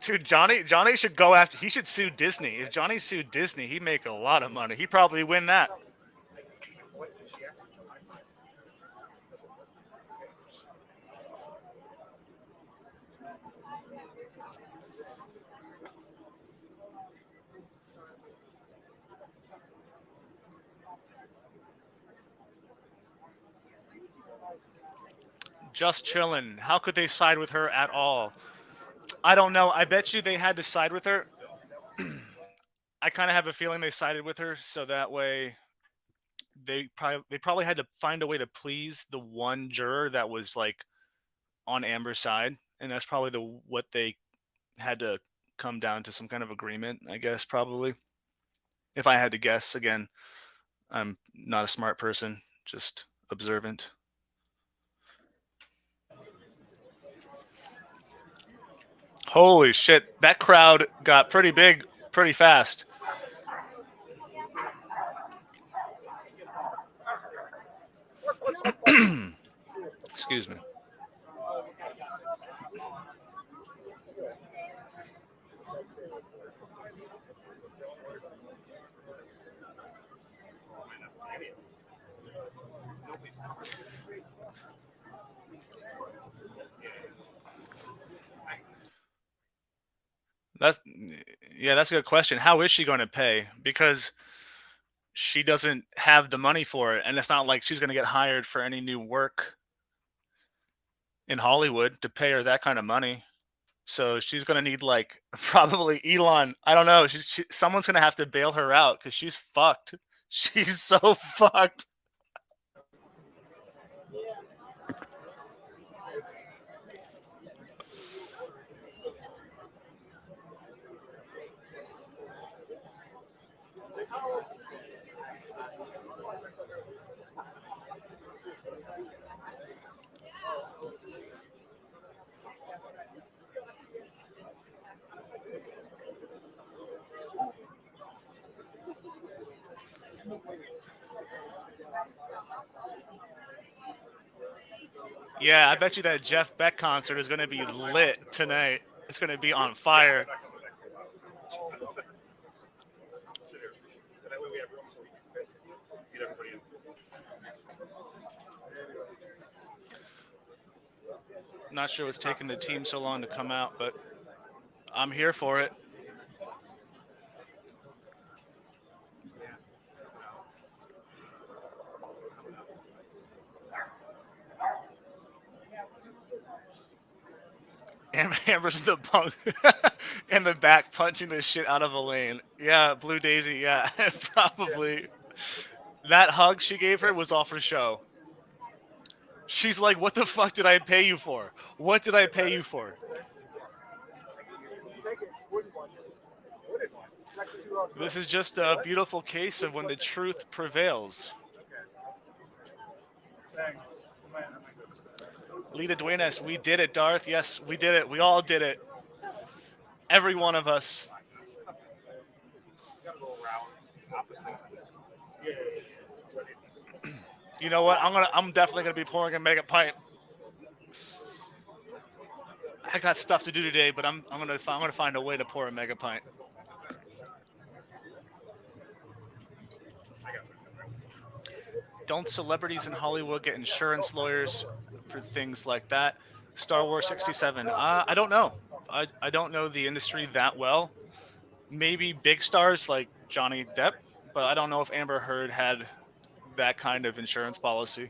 Dude, Johnny should go after. He should sue Disney. If Johnny sued Disney, he'd make a lot of money. He'd probably win that. Just chilling. How could they side with her at all? I don't know. I bet you they had to side with her. I kind of have a feeling they sided with her so that way they probably had to find a way to please the one juror that was like on Amber's side, and that's probably what they had to come down to some kind of agreement, I guess, probably. If I had to guess, again, I'm not a smart person, just observant. Holy shit, that crowd got pretty big pretty fast. Excuse me. That's yeah, that's a good question. How is she going to pay? Because she doesn't have the money for it, and it's not like she's going to get hired for any new work in Hollywood to pay her that kind of money. So she's going to need like probably Elon. I don't know. Someone's going to have to bail her out because she's fucked. She's so fucked. Yeah, I bet you that Jeff Beck concert is going to be lit tonight. It's going to be on fire. Sit here. And that way we have room so we can get everybody in. Not sure what's taking the team so long to come out, but I'm here for it. Amber's in the punk in the back punching the shit out of Elaine. Yeah, Blue Daisy. Yeah, probably. That hug she gave her was all for show. She's like, "What the fuck did I pay you for? What did I pay you for?" This is just a beautiful case of when the truth prevails. Thanks. Lita Duenas, we did it, Darth. Yes, we did it. We all did it. Every one of us. You know what? I'm definitely gonna be pouring a mega pint. I got stuff to do today, but I'm gonna find a way to pour a mega pint. Don't celebrities in Hollywood get insurance lawyers for things like that? Star Wars 67. I don't know. I don't know the industry that well. Maybe big stars like Johnny Depp, but I don't know if Amber Heard had that kind of insurance policy.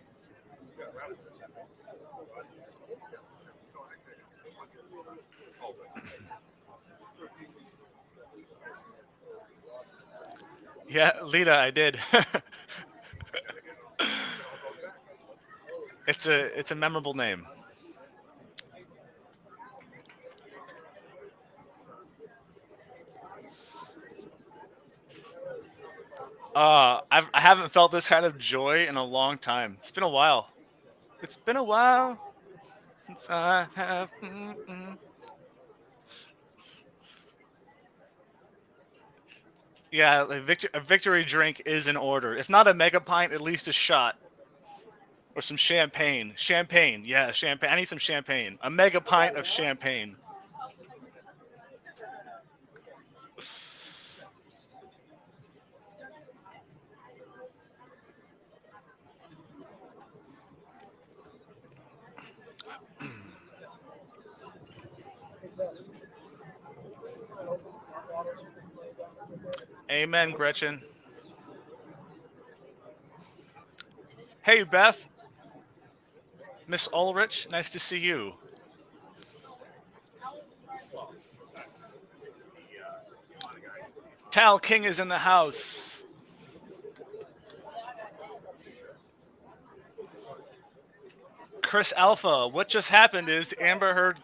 Yeah, Lita, I did. It's a memorable name. I haven't felt this kind of joy in a long time. It's been a while. It's been a while since I have. Yeah, a victory drink is in order. If not a mega pint, at least a shot or some champagne. Champagne, yeah, champagne. I need some champagne. A mega pint of champagne. Amen, Gretchen. Hey, Beth. Miss Ulrich, nice to see you. Tal King is in the house. Chris Alpha, what just happened is Amber Heard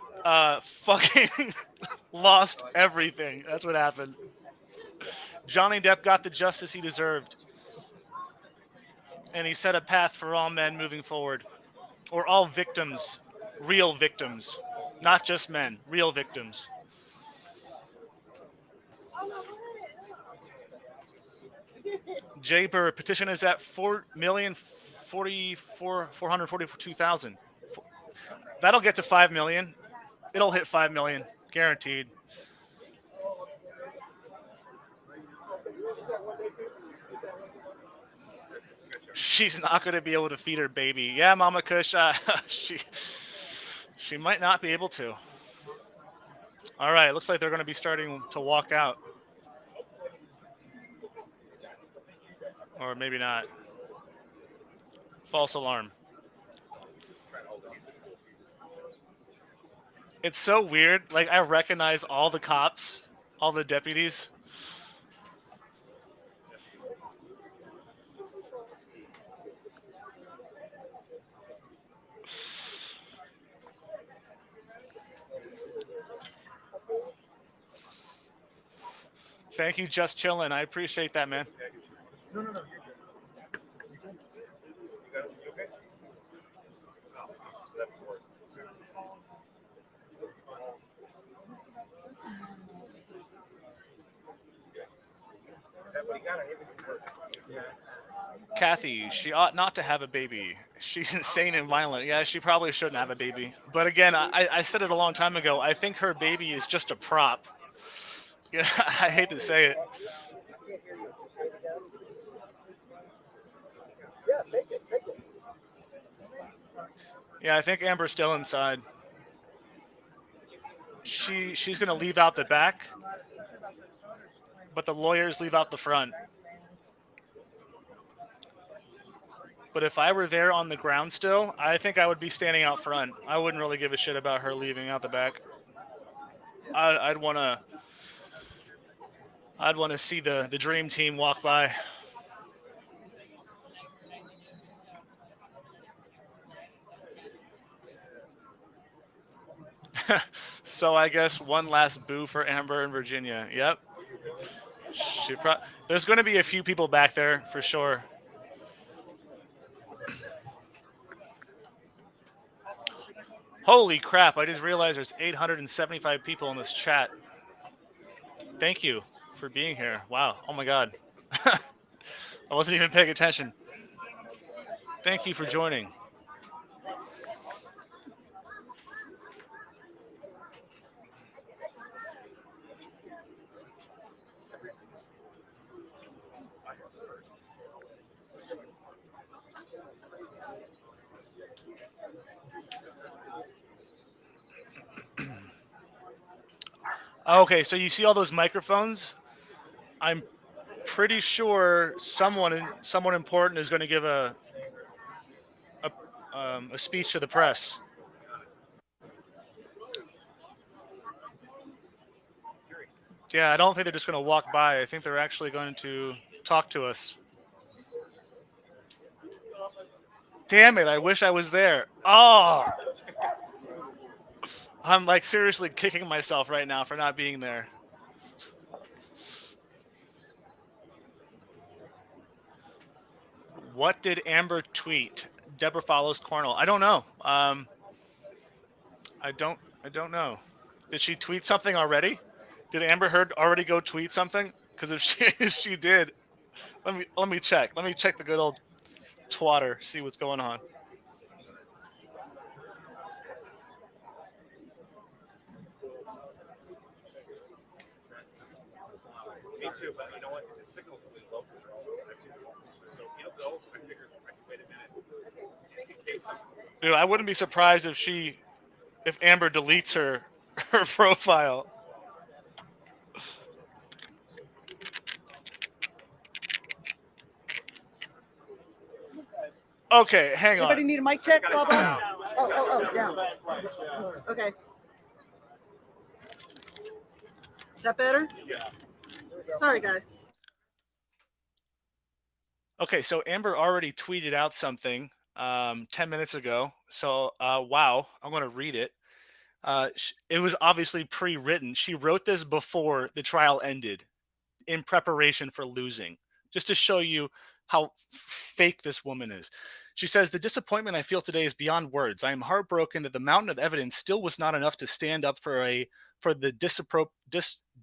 fucking lost everything. That's what happened. Johnny Depp got the justice he deserved. And he set a path for all men moving forward. Or all victims. Real victims. Not just men. Real victims. Jay Burr, petition is at 4,044,442,000. That'll get to 5 million. It'll hit 5 million. Guaranteed. She's not going to be able to feed her baby. Yeah, Mama Kush, she might not be able to. All right, looks like they're going to be starting to walk out. Or maybe not. False alarm. It's so weird. Like, I recognize all the cops, all the deputies. Thank you, Just Chillin'. I appreciate that, man. No, no, no, you're good. You good? You okay? No, that's the worst. But he got it. Kathy, she ought not to have a baby. She's insane and violent. Yeah, she probably shouldn't have a baby. But again, I said it a long time ago. I think her baby is just a prop. Yeah, I hate to say it. Yeah, I think Amber's still inside. She's gonna leave out the back, but the lawyers leave out the front. But if I were there on the ground still, I think I would be standing out front. I wouldn't really give a shit about her leaving out the back. I'd wanna see the dream team walk by. So I guess one last boo for Amber in Virginia. Yep. There's going to be a few people back there for sure. Holy crap, I just realized there's 875 people in this chat. Thank you for being here. Wow. Oh my God. I wasn't even paying attention. Thank you for joining. Okay, so you see all those microphones? I'm pretty sure someone important is going to give a speech to the press. Yeah, I don't think they're just going to walk by. I think they're actually going to talk to us. Damn it, I wish I was there. Oh! I'm like seriously kicking myself right now for not being there. What did Amber tweet? Deborah follows Cornell. I don't know. I don't know. Did she tweet something already? Did Amber Heard already go tweet something? Because if she did, let me check. Let me check the good old twatter. See what's going on. Me too, but you know what? The signal's really low. So he'll go. I figured, wait a minute. Dude, I wouldn't be surprised if Amber deletes her profile. Okay, hang Anybody on. need a mic check? Blah, blah. Oh, down. Okay. Is that better? Yeah. Sorry, guys. Okay, so Amber already tweeted out something 10 minutes ago. So, wow, I'm going to read it. It was obviously pre-written. She wrote this before the trial ended in preparation for losing, just to show you how fake this woman is. She says, "The disappointment I feel today is beyond words. I am heartbroken that the mountain of evidence still was not enough to stand up for the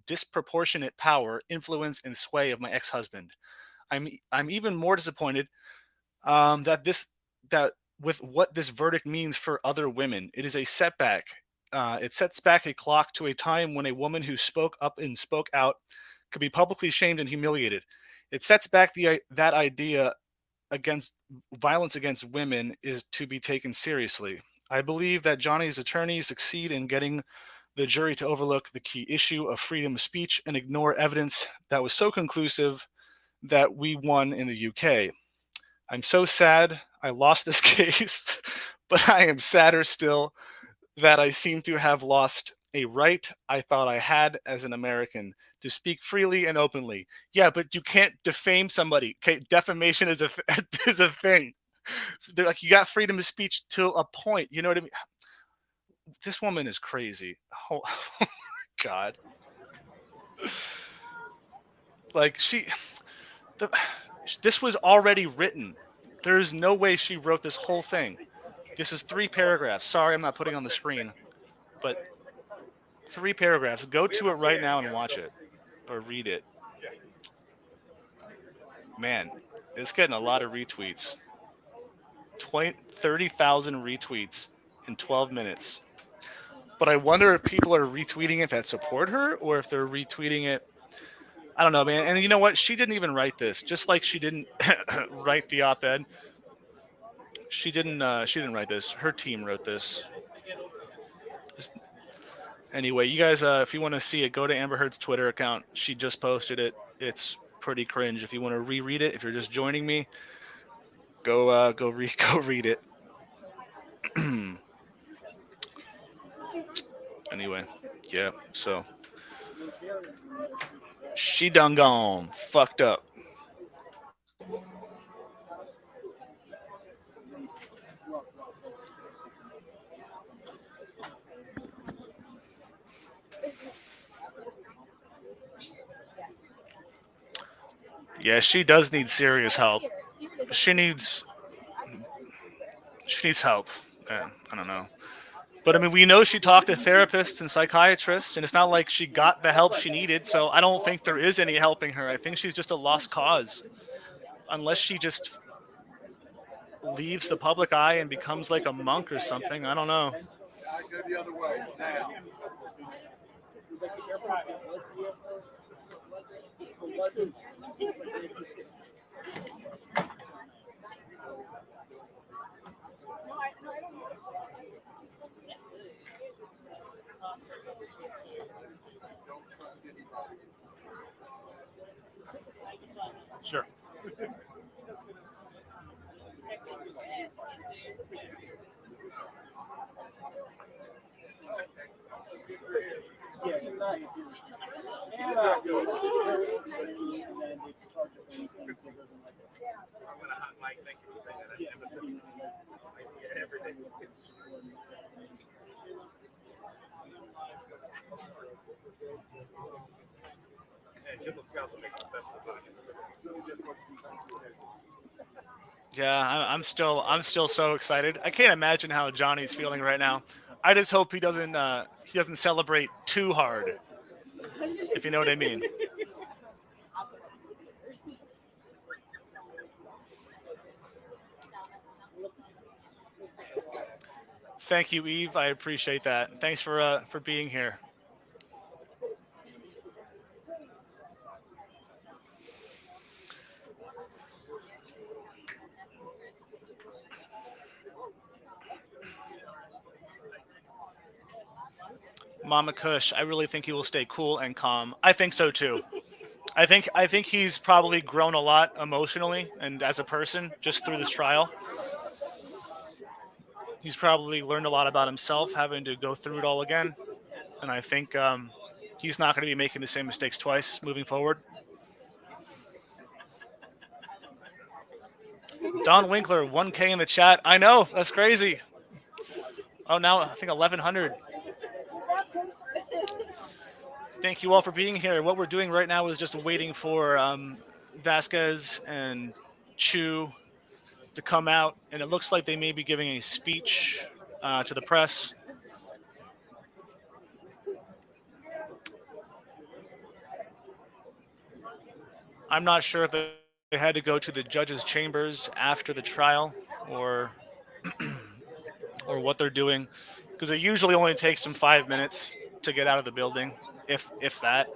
disproportionate power, influence, and sway of my ex-husband. I'm even more disappointed that with what this verdict means for other women. It is a setback. It sets back a clock to a time when a woman who spoke up and spoke out could be publicly shamed and humiliated. It sets back that idea against violence against women is to be taken seriously. I believe that Johnny's attorneys succeed in getting the jury to overlook the key issue of freedom of speech and ignore evidence that was so conclusive that we won in the UK. I'm so sad I lost this case, but I am sadder still that I seem to have lost a right I thought I had as an American to speak freely and openly. Yeah, but you can't defame somebody. Okay, defamation is is a thing. They're like, you got freedom of speech to a point. You know what I mean? This woman is crazy. Oh, oh my God. Like the, this was already written. There is no way she wrote this whole thing. This is 3 paragraphs. Sorry, I'm not putting it on the screen, but 3 paragraphs. Go to it right now and watch it or read it. Man, it's getting a lot of retweets. 30,000 retweets in 12 minutes. But I wonder if people are retweeting it that support her or if they're retweeting it. I don't know, man. And you know what? She didn't even write this. Just like she didn't write the op-ed. She didn't write this. Her team wrote this. Anyway, you guys, if you want to see it, go to Amber Heard's Twitter account. She just posted it. It's pretty cringe. If you want to reread it, if you're just joining me, go read it. Anyway, yeah. So she done gone, fucked up. Yeah, she does need serious help. She needs help. I don't know. But I mean, we know she talked to therapists and psychiatrists, and it's not like she got the help she needed. So I don't think there is any helping her. I think she's just a lost cause, unless she just leaves the public eye and becomes like a monk or something. I don't know. Sure. Yeah, I'm still so excited. I can't imagine how Johnny's feeling right now. I just hope he doesn't celebrate too hard, if you know what I mean. Thank you, Eve. I appreciate that. Thanks for being here. Mama Kush, I really think he will stay cool and calm. I think so too. I think he's probably grown a lot emotionally and as a person just through this trial. He's probably learned a lot about himself, having to go through it all again. And I think he's not going to be making the same mistakes twice moving forward. Don Winkler, 1K in the chat. I know, that's crazy. Oh, now I think 1,100. Thank you all for being here. What we're doing right now is just waiting for Vasquez and Chu to come out, and it looks like they may be giving a speech to the press. I'm not sure if they had to go to the judge's chambers after the trial or or what they're doing, because it usually only takes them 5 minutes to get out of the building, if that.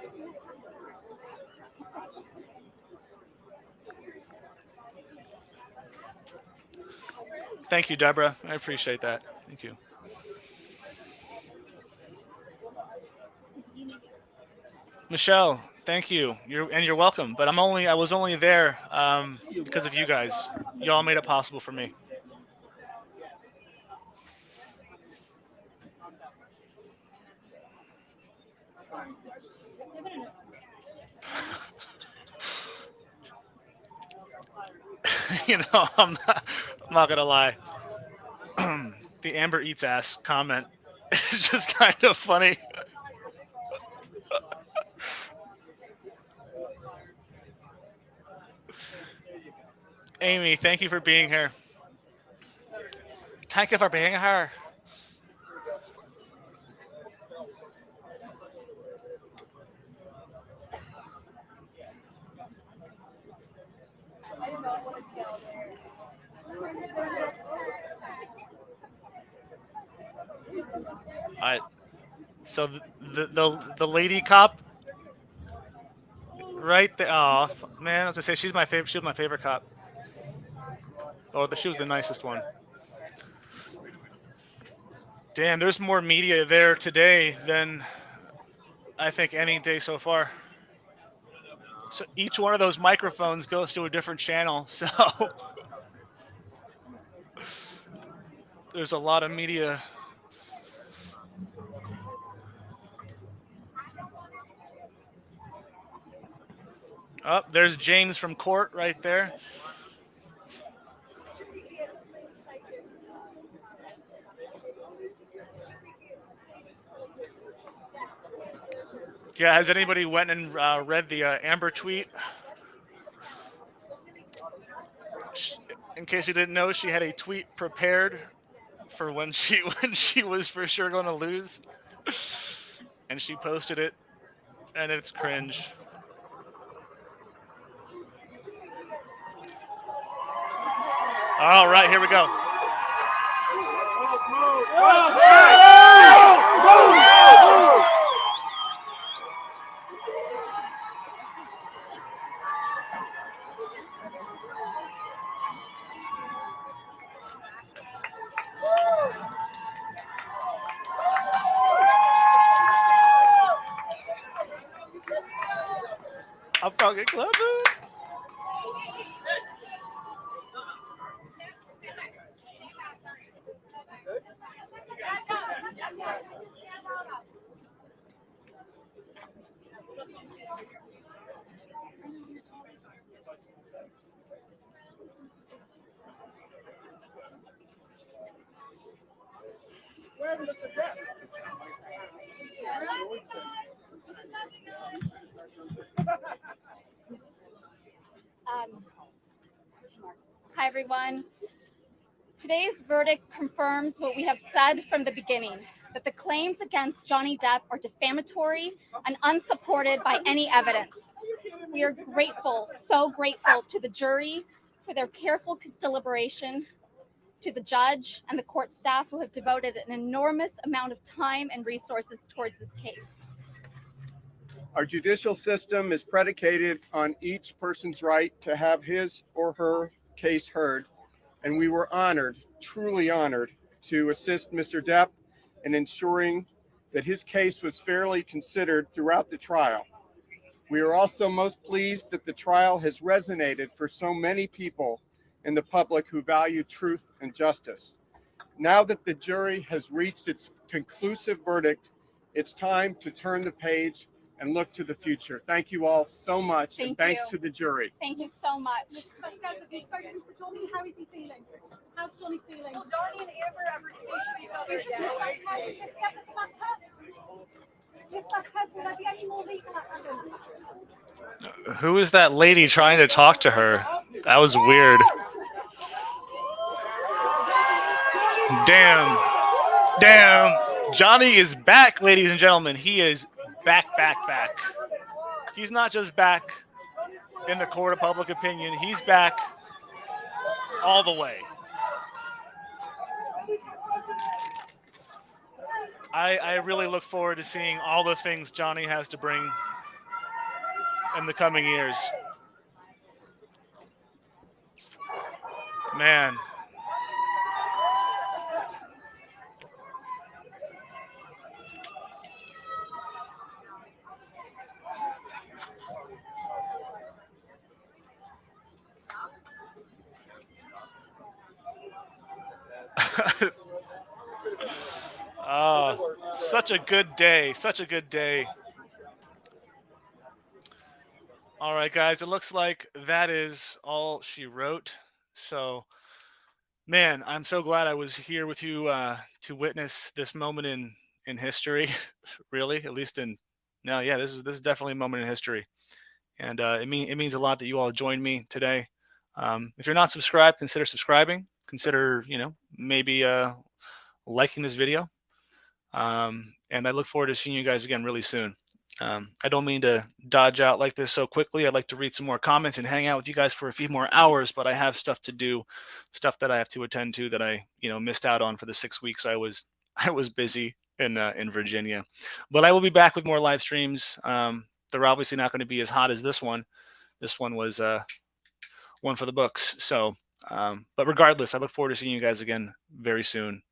Thank you, Deborah. I appreciate that. Thank you. Michelle, thank you. You're welcome. But I was only there because of you guys. Y'all made it possible for me. I'm not gonna lie. The Amber eats ass comment is just kind of funny. Amy, thank you for being here. Thank you for being here. All right. So the lady cop right there. Oh man, I was gonna say she's my favorite. She was my favorite cop. She was the nicest one. Damn, there's more media there today than I think any day so far. So each one of those microphones goes to a different channel. So there's a lot of media. Oh, there's James from court right there. Yeah, has anybody went and read the Amber tweet? In case you didn't know, she had a tweet prepared for when she when she was for sure going to lose, and she posted it, and it's cringe. All right, here we go. I'm fucking clever. Where's Mr. Depp? Hi, everyone. Today's verdict confirms what we have said from the beginning, that the claims against Johnny Depp are defamatory and unsupported by any evidence. We are grateful, so grateful to the jury for their careful deliberation, to the judge and the court staff who have devoted an enormous amount of time and resources towards this case. Our judicial system is predicated on each person's right to have his or her case heard, and we were honored, truly honored, to assist Mr. Depp in ensuring that his case was fairly considered throughout the trial. We are also most pleased that the trial has resonated for so many people in the public who value truth and justice. Now that the jury has reached its conclusive verdict, it's time to turn the page and look to the future. Thank you all so much, and thanks to the jury. Thank you so much. Mr. Vasquez, have you spoken to Johnny? How is he feeling? How's Johnny feeling? Will Johnny and Amber ever speak to each other again? Ms. Vasquez, is this the end of the matter? Ms. Vasquez, will there be any more legal action? Who is that lady trying to talk to her? That was weird. Damn. Damn. Johnny is back, ladies and gentlemen. He is back. He's not just back in the court of public opinion. He's back all the way. I really look forward to seeing all the things Johnny has to bring in the coming years. Man. Such a good day. Such a good day. All right, guys. It looks like that is all she wrote. So, man, I'm so glad I was here with you to witness this moment in history. Really, at least in no, yeah, this is definitely a moment in history, and it means a lot that you all joined me today. If you're not subscribed, consider subscribing. Consider maybe liking this video. And I look forward to seeing you guys again really soon. I don't mean to dodge out like this so quickly. I'd like to read some more comments and hang out with you guys for a few more hours, but I have stuff to do, stuff that I have to attend to that I missed out on for the 6 weeks I was busy in Virginia. But I will be back with more live streams. They're obviously not going to be as hot as this one. This one was one for the books. So, but regardless, I look forward to seeing you guys again very soon.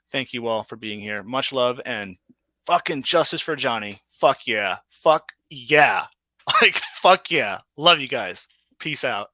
Thank you all for being here. Much love and fucking justice for Johnny. Fuck yeah. Fuck yeah. Like, fuck yeah. Love you guys. Peace out.